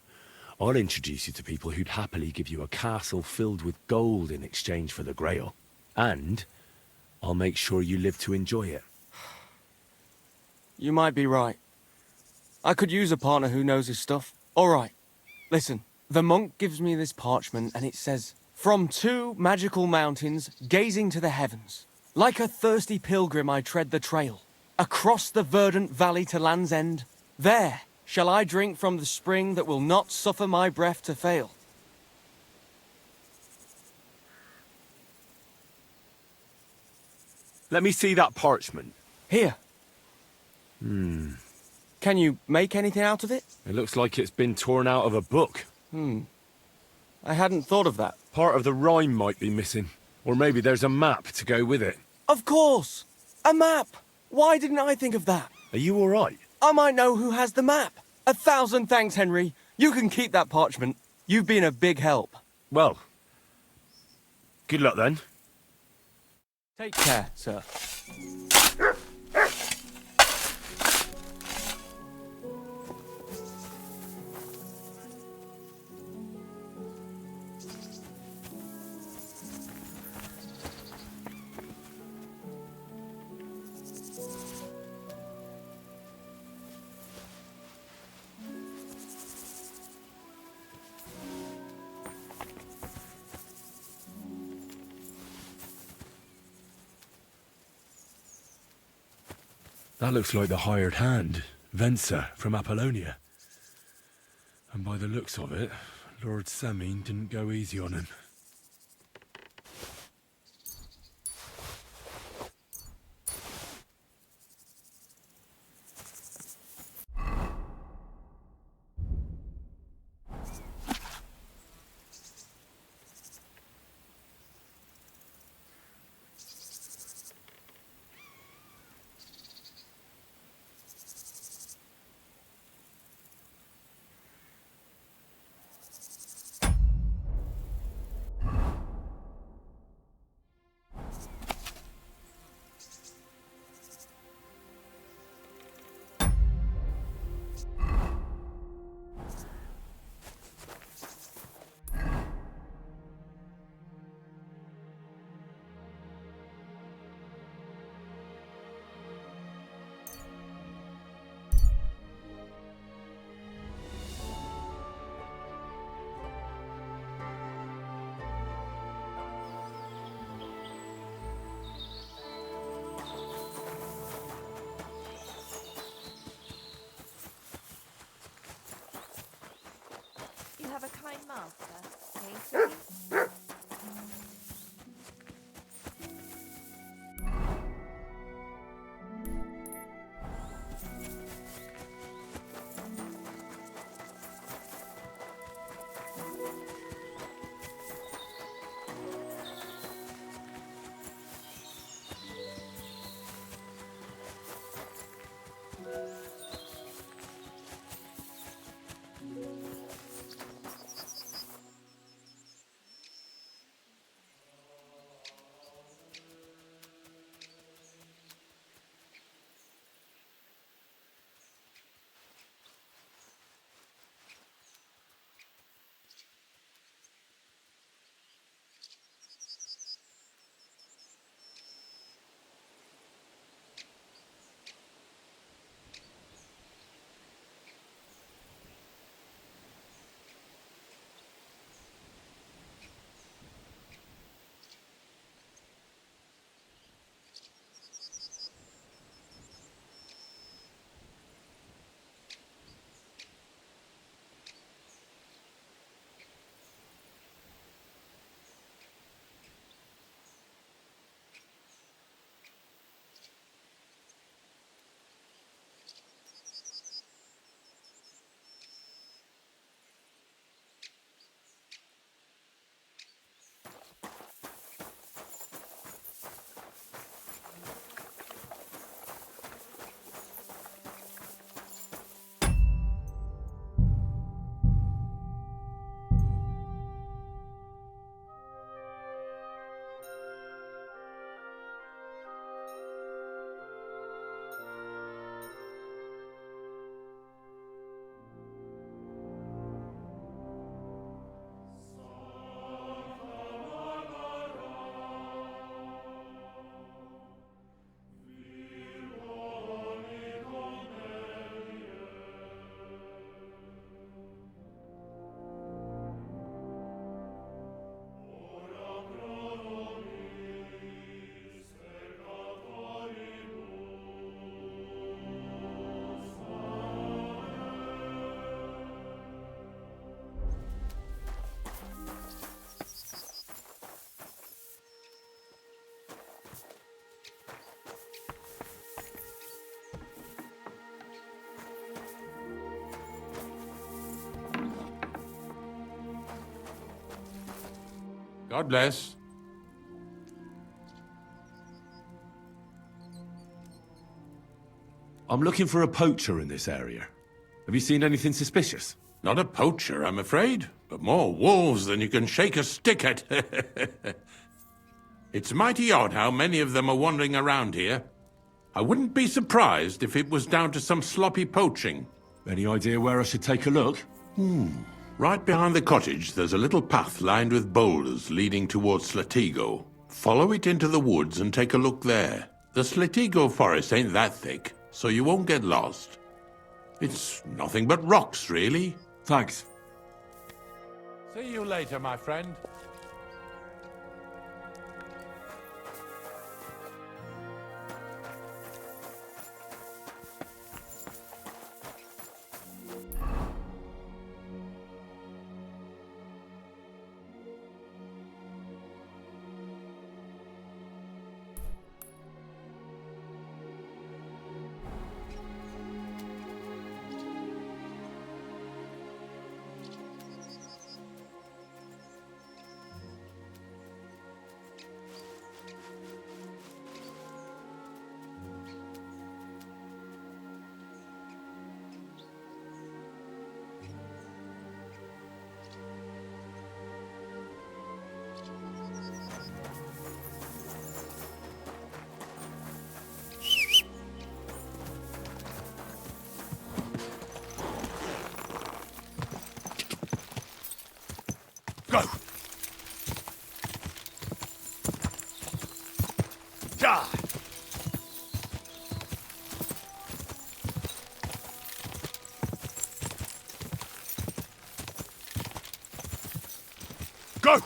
I'll introduce you to people who'd happily give you a castle filled with gold in exchange for the Grail. And I'll make sure you live to enjoy it. You might be right. I could use a partner who knows his stuff. All right, listen. The monk gives me this parchment and it says, "From 2 magical mountains, gazing to the heavens. Like a thirsty pilgrim I tread the trail. Across the verdant valley to Land's End. There shall I drink from the spring that will not suffer my breath to fail." Let me see that parchment. Here. Can you make anything out of it? It looks like it's been torn out of a book. I hadn't thought of that. Part of the rhyme might be missing. Or maybe there's a map to go with it. Of course! A map! Why didn't I think of that? Are you all right? I might know who has the map. 1,000 thanks, Henry. You can keep that parchment. You've been a big help. Well, good luck then. Take care, sir. That looks like the hired hand, Venser from Apollonia. And by the looks of it, Lord Samine didn't go easy on him. God bless. I'm looking for a poacher in this area. Have you seen anything suspicious? Not a poacher, I'm afraid, but more wolves than you can shake a stick at. It's mighty odd how many of them are wandering around here. I wouldn't be surprised if it was down to some sloppy poaching. Any idea where I should take a look? Right behind the cottage, there's a little path lined with boulders leading towards Slatigo. Follow it into the woods and take a look there. The Slatigo forest ain't that thick, so you won't get lost. It's nothing but rocks, really. Thanks. See you later, my friend. Go! Die! Go!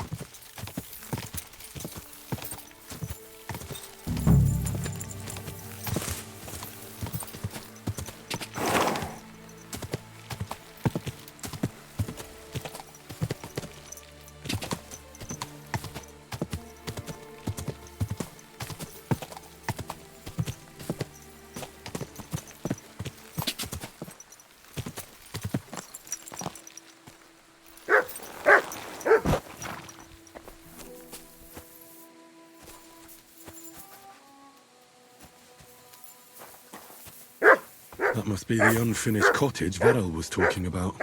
That must be the unfinished cottage Verel was talking about.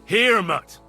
Here, mutt!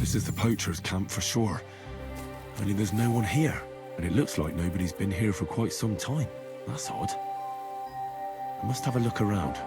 This is the poacher's camp for sure. Only there's no one here. And it looks like nobody's been here for quite some time. That's odd. I must have a look around.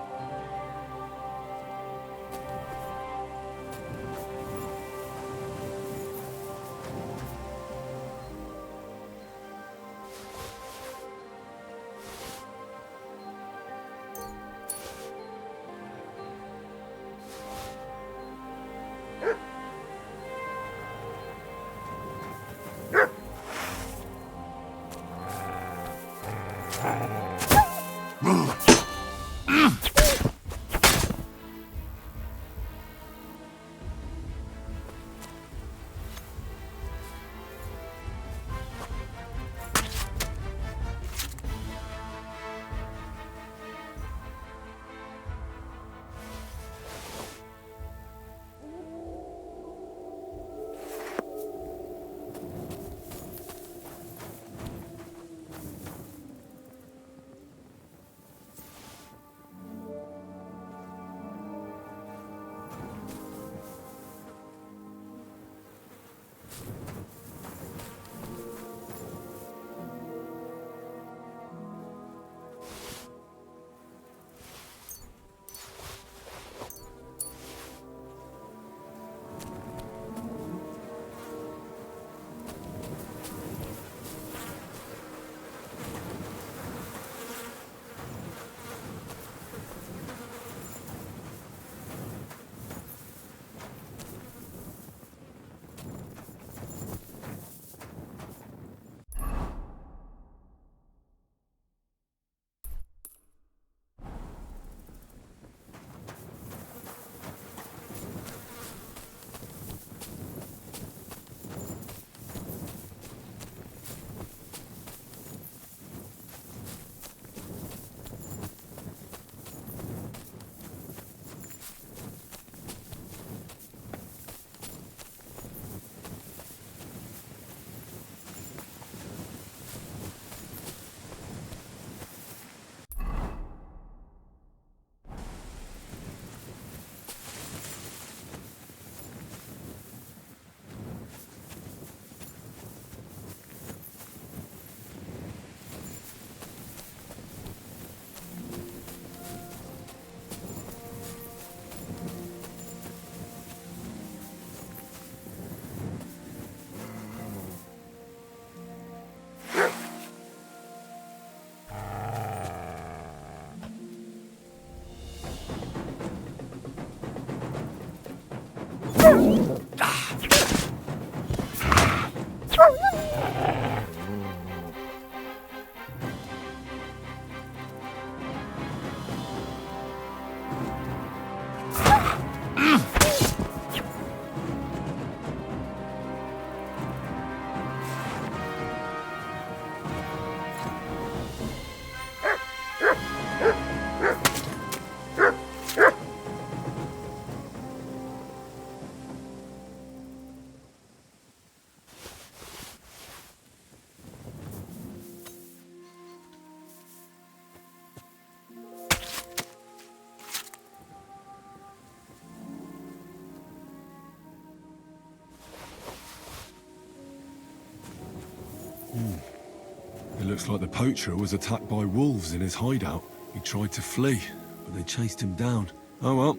It looks like the poacher was attacked by wolves in his hideout. He tried to flee, but they chased him down. Oh well.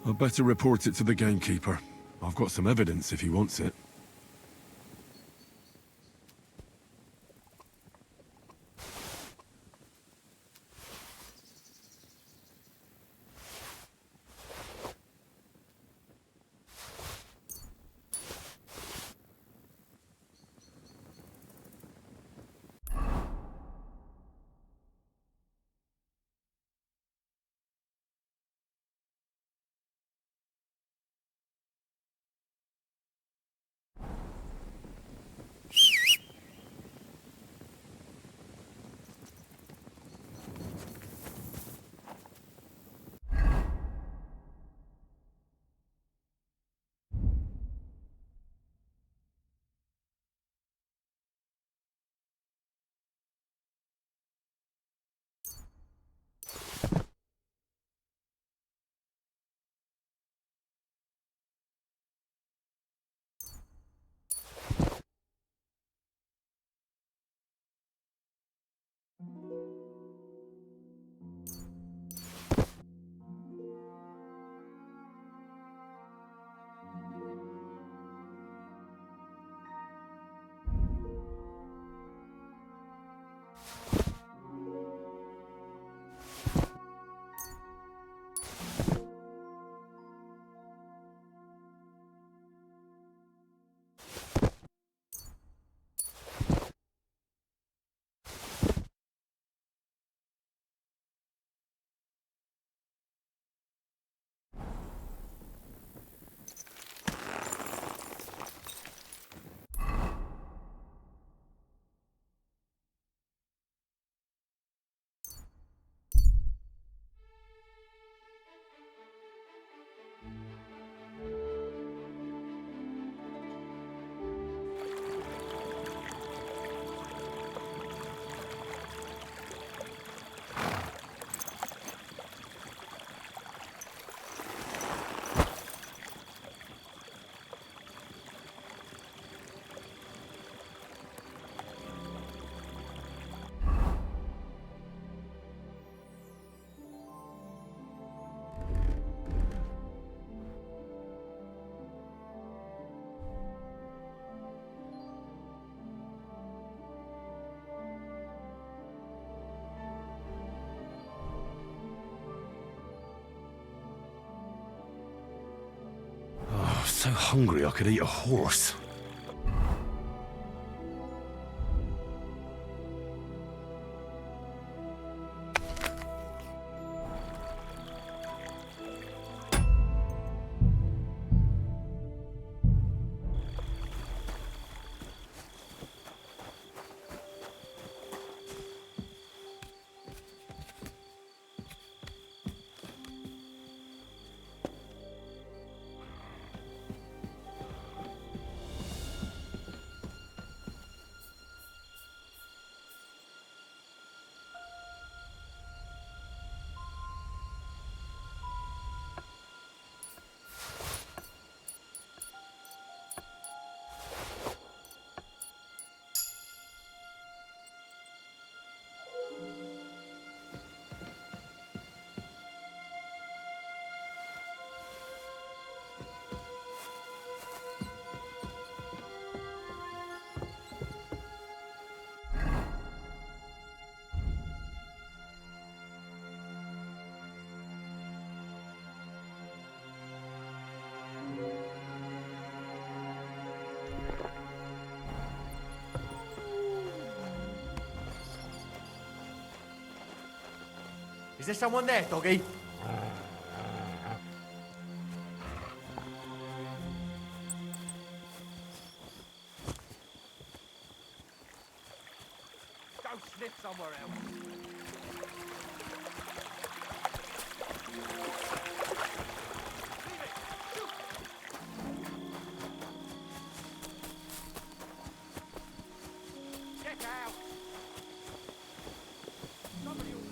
I'd better report it to the gamekeeper. I've got some evidence if he wants it. so hungry I could eat a horse. Is there someone there, doggy? Go sniff somewhere else. Get out! Somebody will...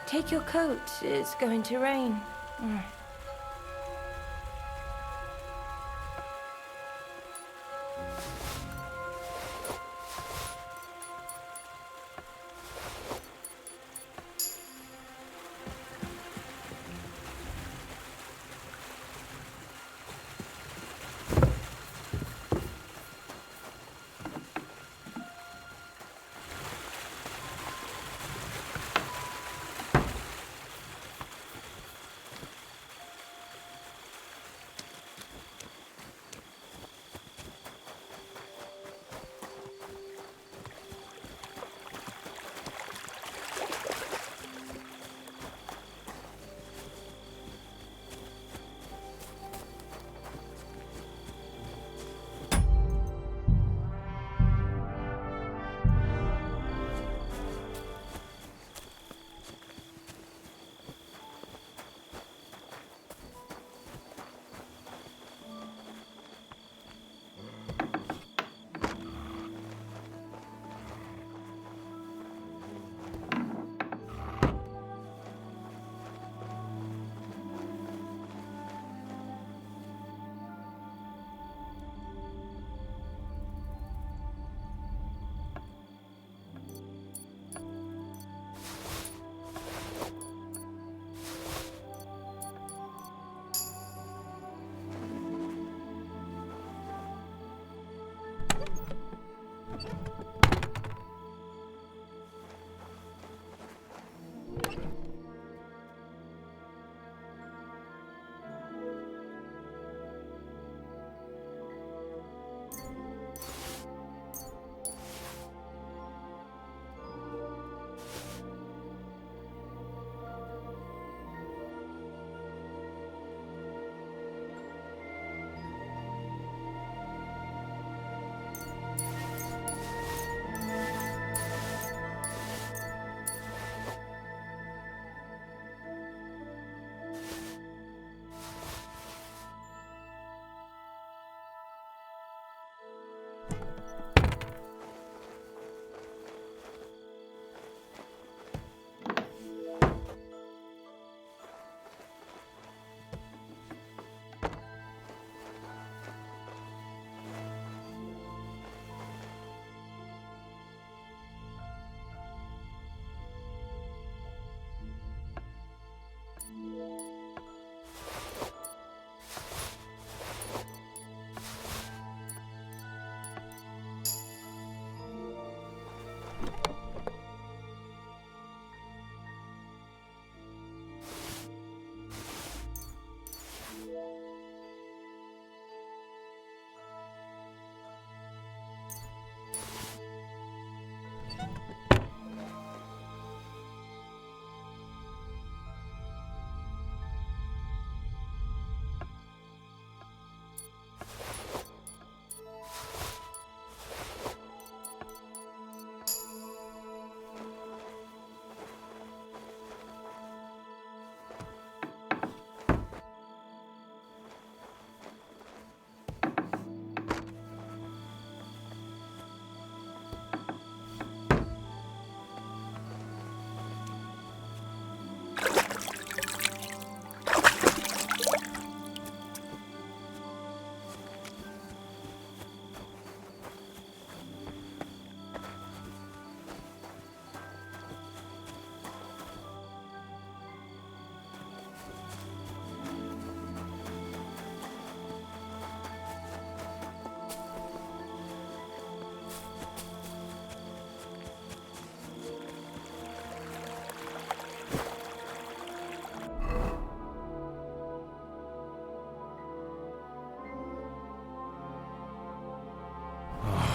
Take your coat. It's going to rain.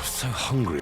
So hungry.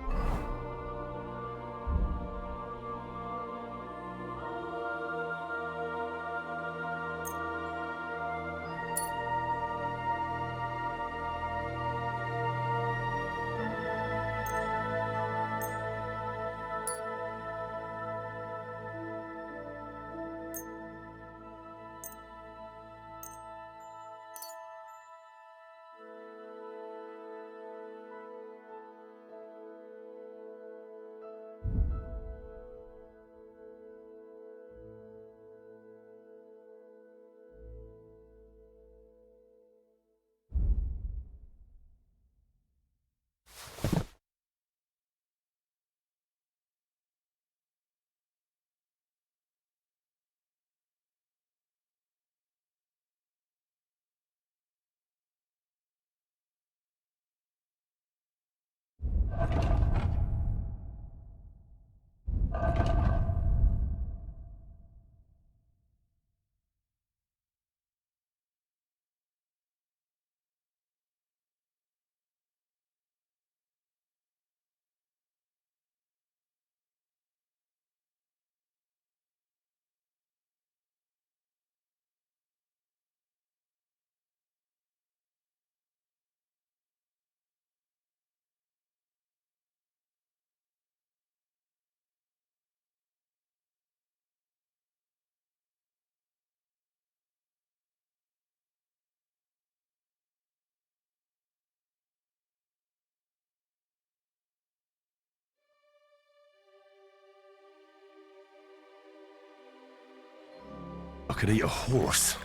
I could eat a horse.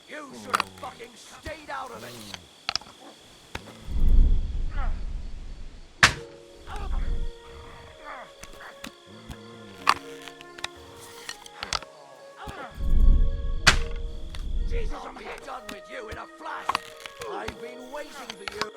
You should have fucking stayed out of it. Jesus, I'm done with you in a flash. I've been waiting for you.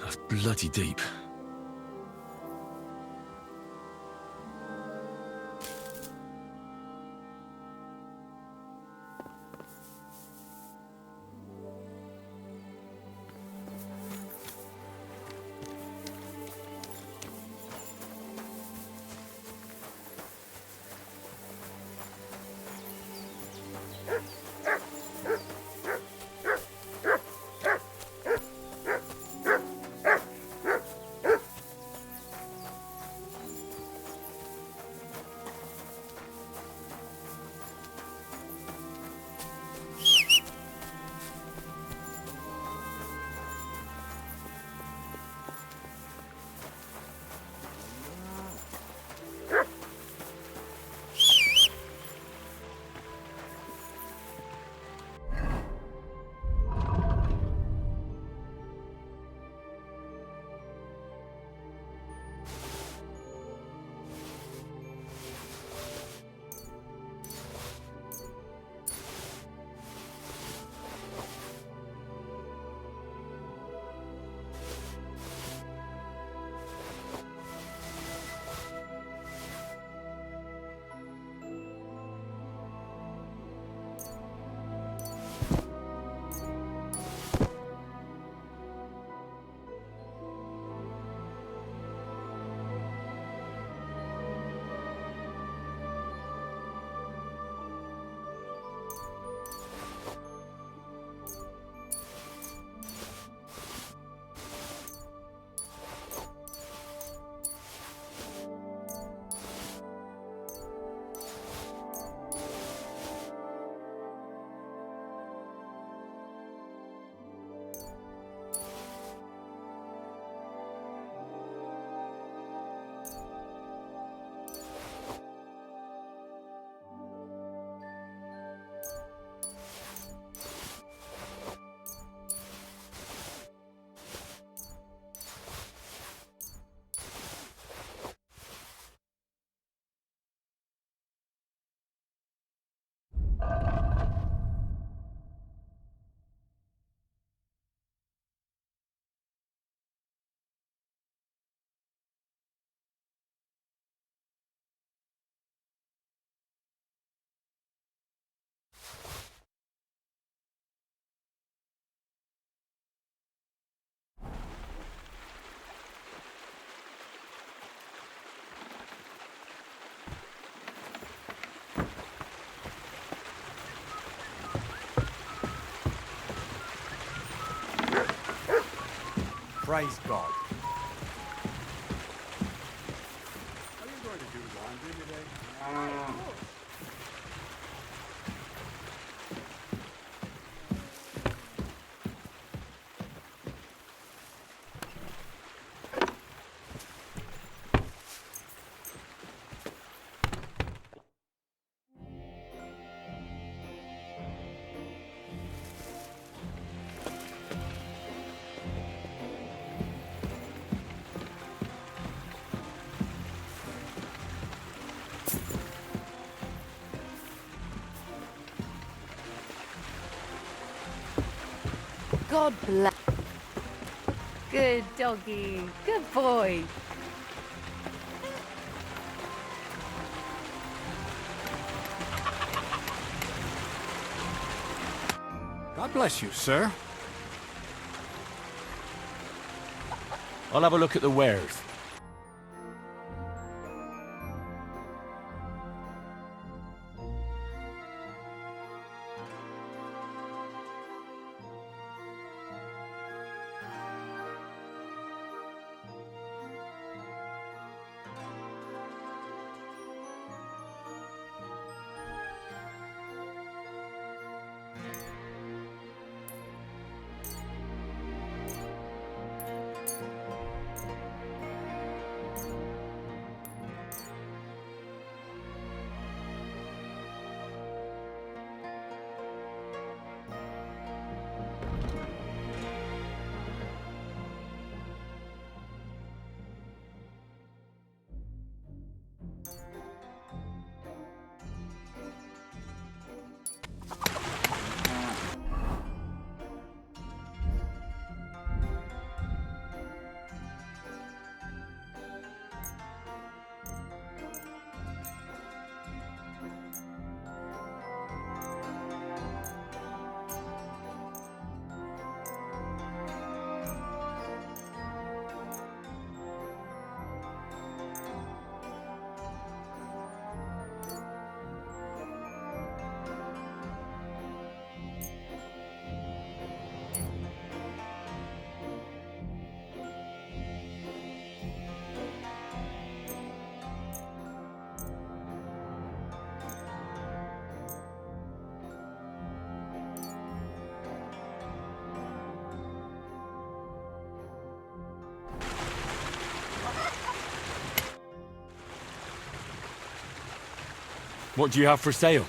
That's bloody deep. Praise God. Are you going to do laundry today? God bless. Good doggy. Good boy. God bless you, sir. I'll have a look at the wares. What do you have for sale?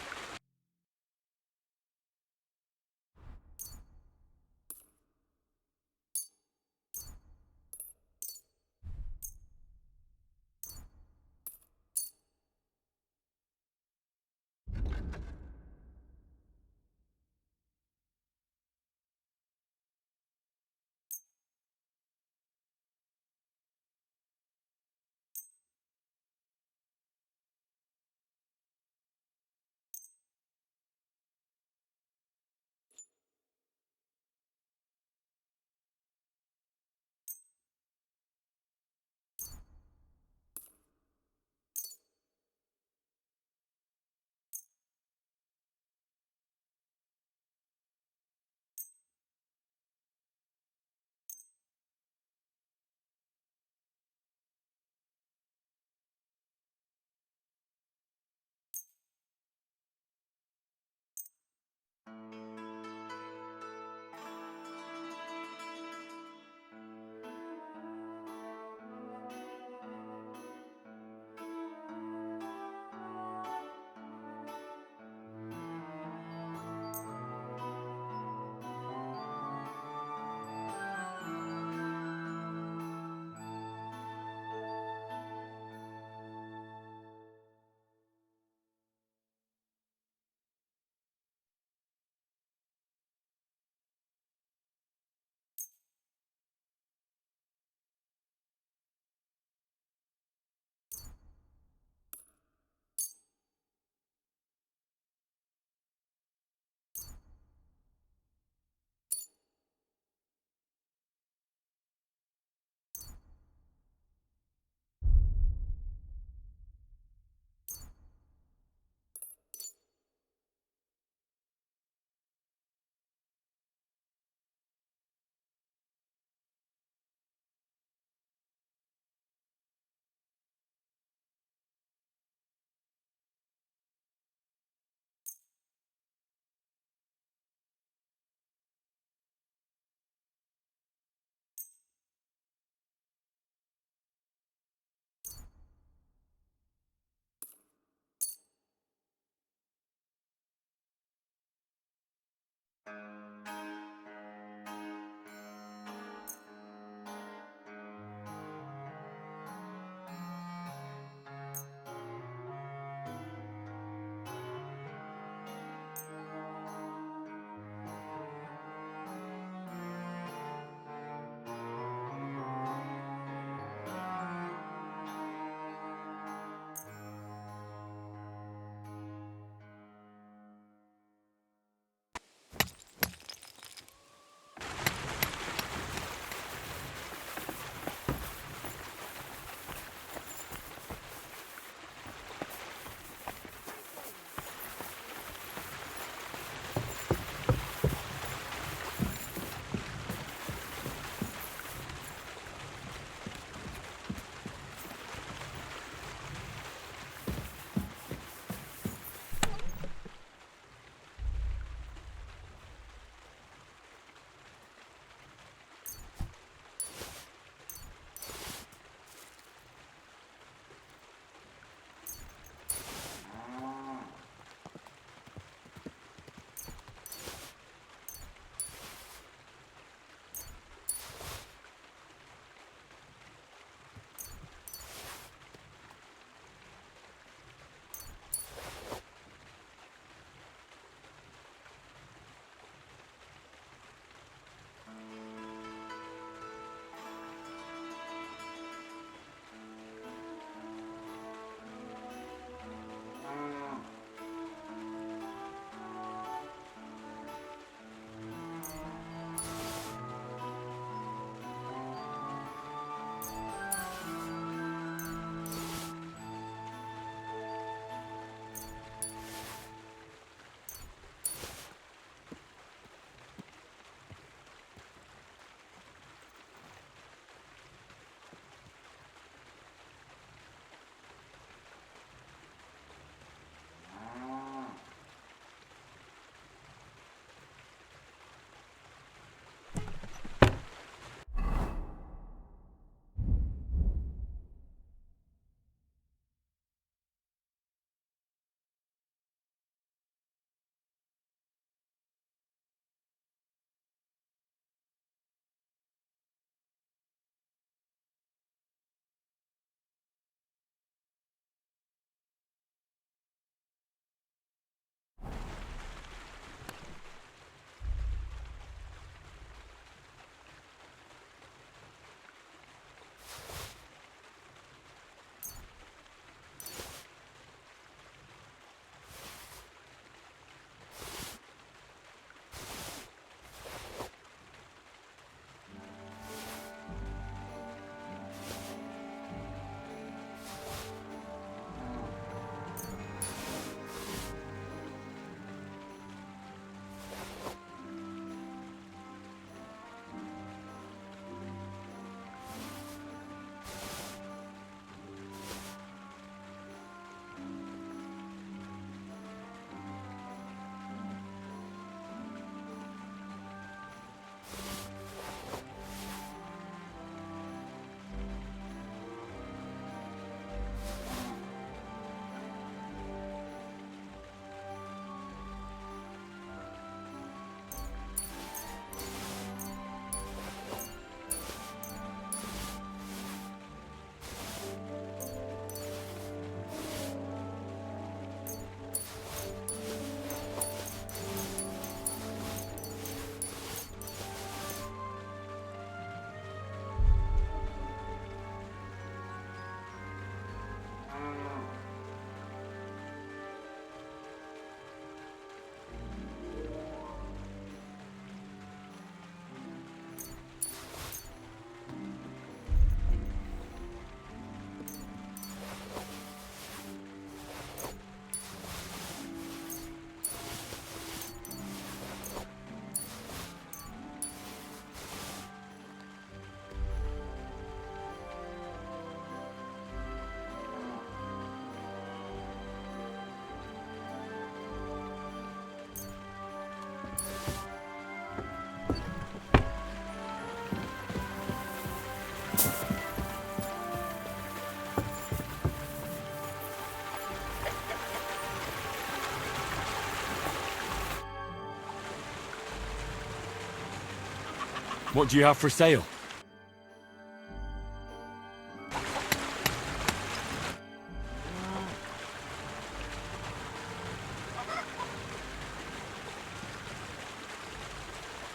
What do you have for sale?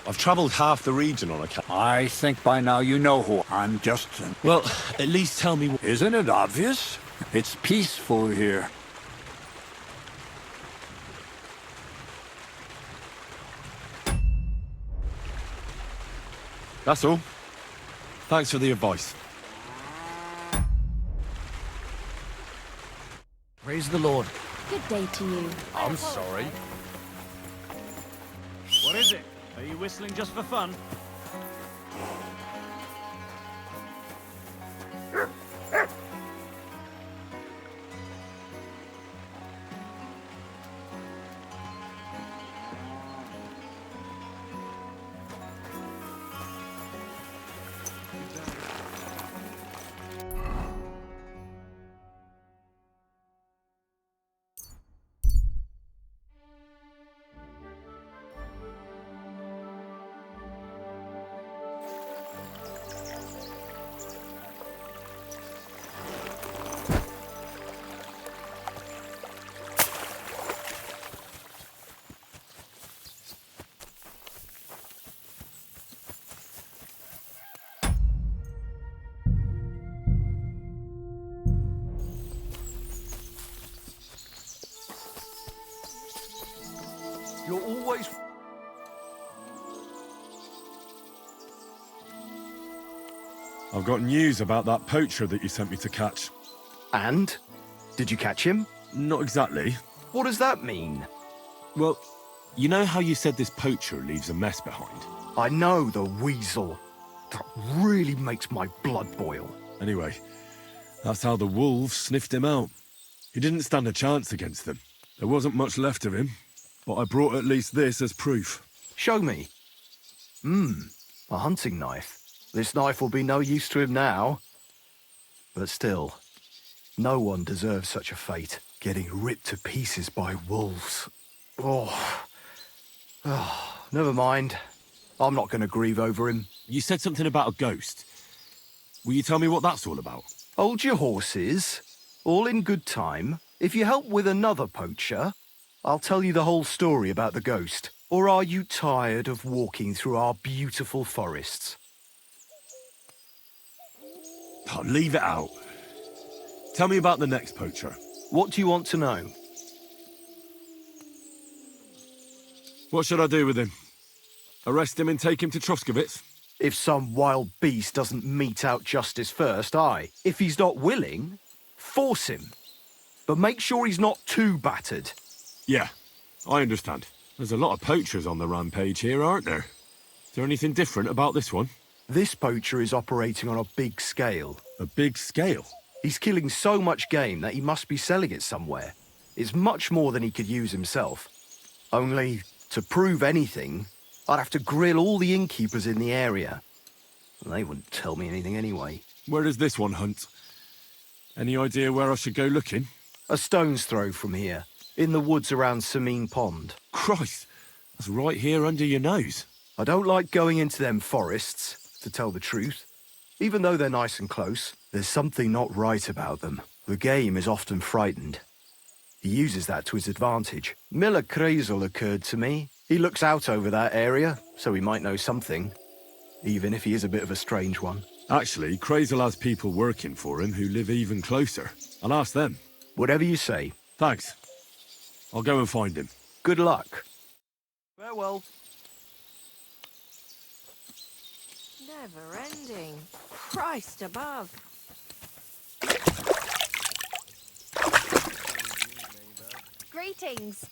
I've travelled half the region on a cat. I think by now you know who I'm just... Well, at least tell me... Isn't it obvious? It's peaceful here. That's all. Thanks for the advice. Praise the Lord. Good day to you. I'm sorry. What is it? Are you whistling just for fun? You're always... I've got news about that poacher that you sent me to catch. And? Did you catch him? Not exactly. What does that mean? Well, you know how you said this poacher leaves a mess behind? I know, the weasel. That really makes my blood boil. Anyway, that's how the wolves sniffed him out. He didn't stand a chance against them. There wasn't much left of him, but I brought at least this as proof. Show me. A hunting knife. This knife will be no use to him now. But still, no one deserves such a fate. Getting ripped to pieces by wolves. Oh, never mind. I'm not going to grieve over him. You said something about a ghost. Will you tell me what that's all about? Hold your horses. All in good time. If you help with another poacher, I'll tell you the whole story about the ghost. Or are you tired of walking through our beautiful forests? Oh, leave it out. Tell me about the next poacher. What do you want to know? What should I do with him? Arrest him and take him to Troskovitz? If some wild beast doesn't mete out justice first, aye. If he's not willing, force him. But make sure he's not too battered. Yeah, I understand. There's a lot of poachers on the rampage here, aren't there? Is there anything different about this one? This poacher is operating on a big scale. A big scale? He's killing so much game that he must be selling it somewhere. It's much more than he could use himself. Only, to prove anything, I'd have to grill all the innkeepers in the area. They wouldn't tell me anything anyway. Where does this one hunt? Any idea where I should go looking? A stone's throw from here, in the woods around Samine Pond. Christ, that's right here under your nose. I don't like going into them forests, to tell the truth. Even though they're nice and close, there's something not right about them. The game is often frightened. He uses that to his advantage. Miller Kreisel occurred to me. He looks out over that area, so he might know something. Even if he is a bit of a strange one. Actually, Kreisel has people working for him who live even closer. I'll ask them. Whatever you say. Thanks. I'll go and find him. Good luck. Farewell. Never ending. Christ above. Greetings.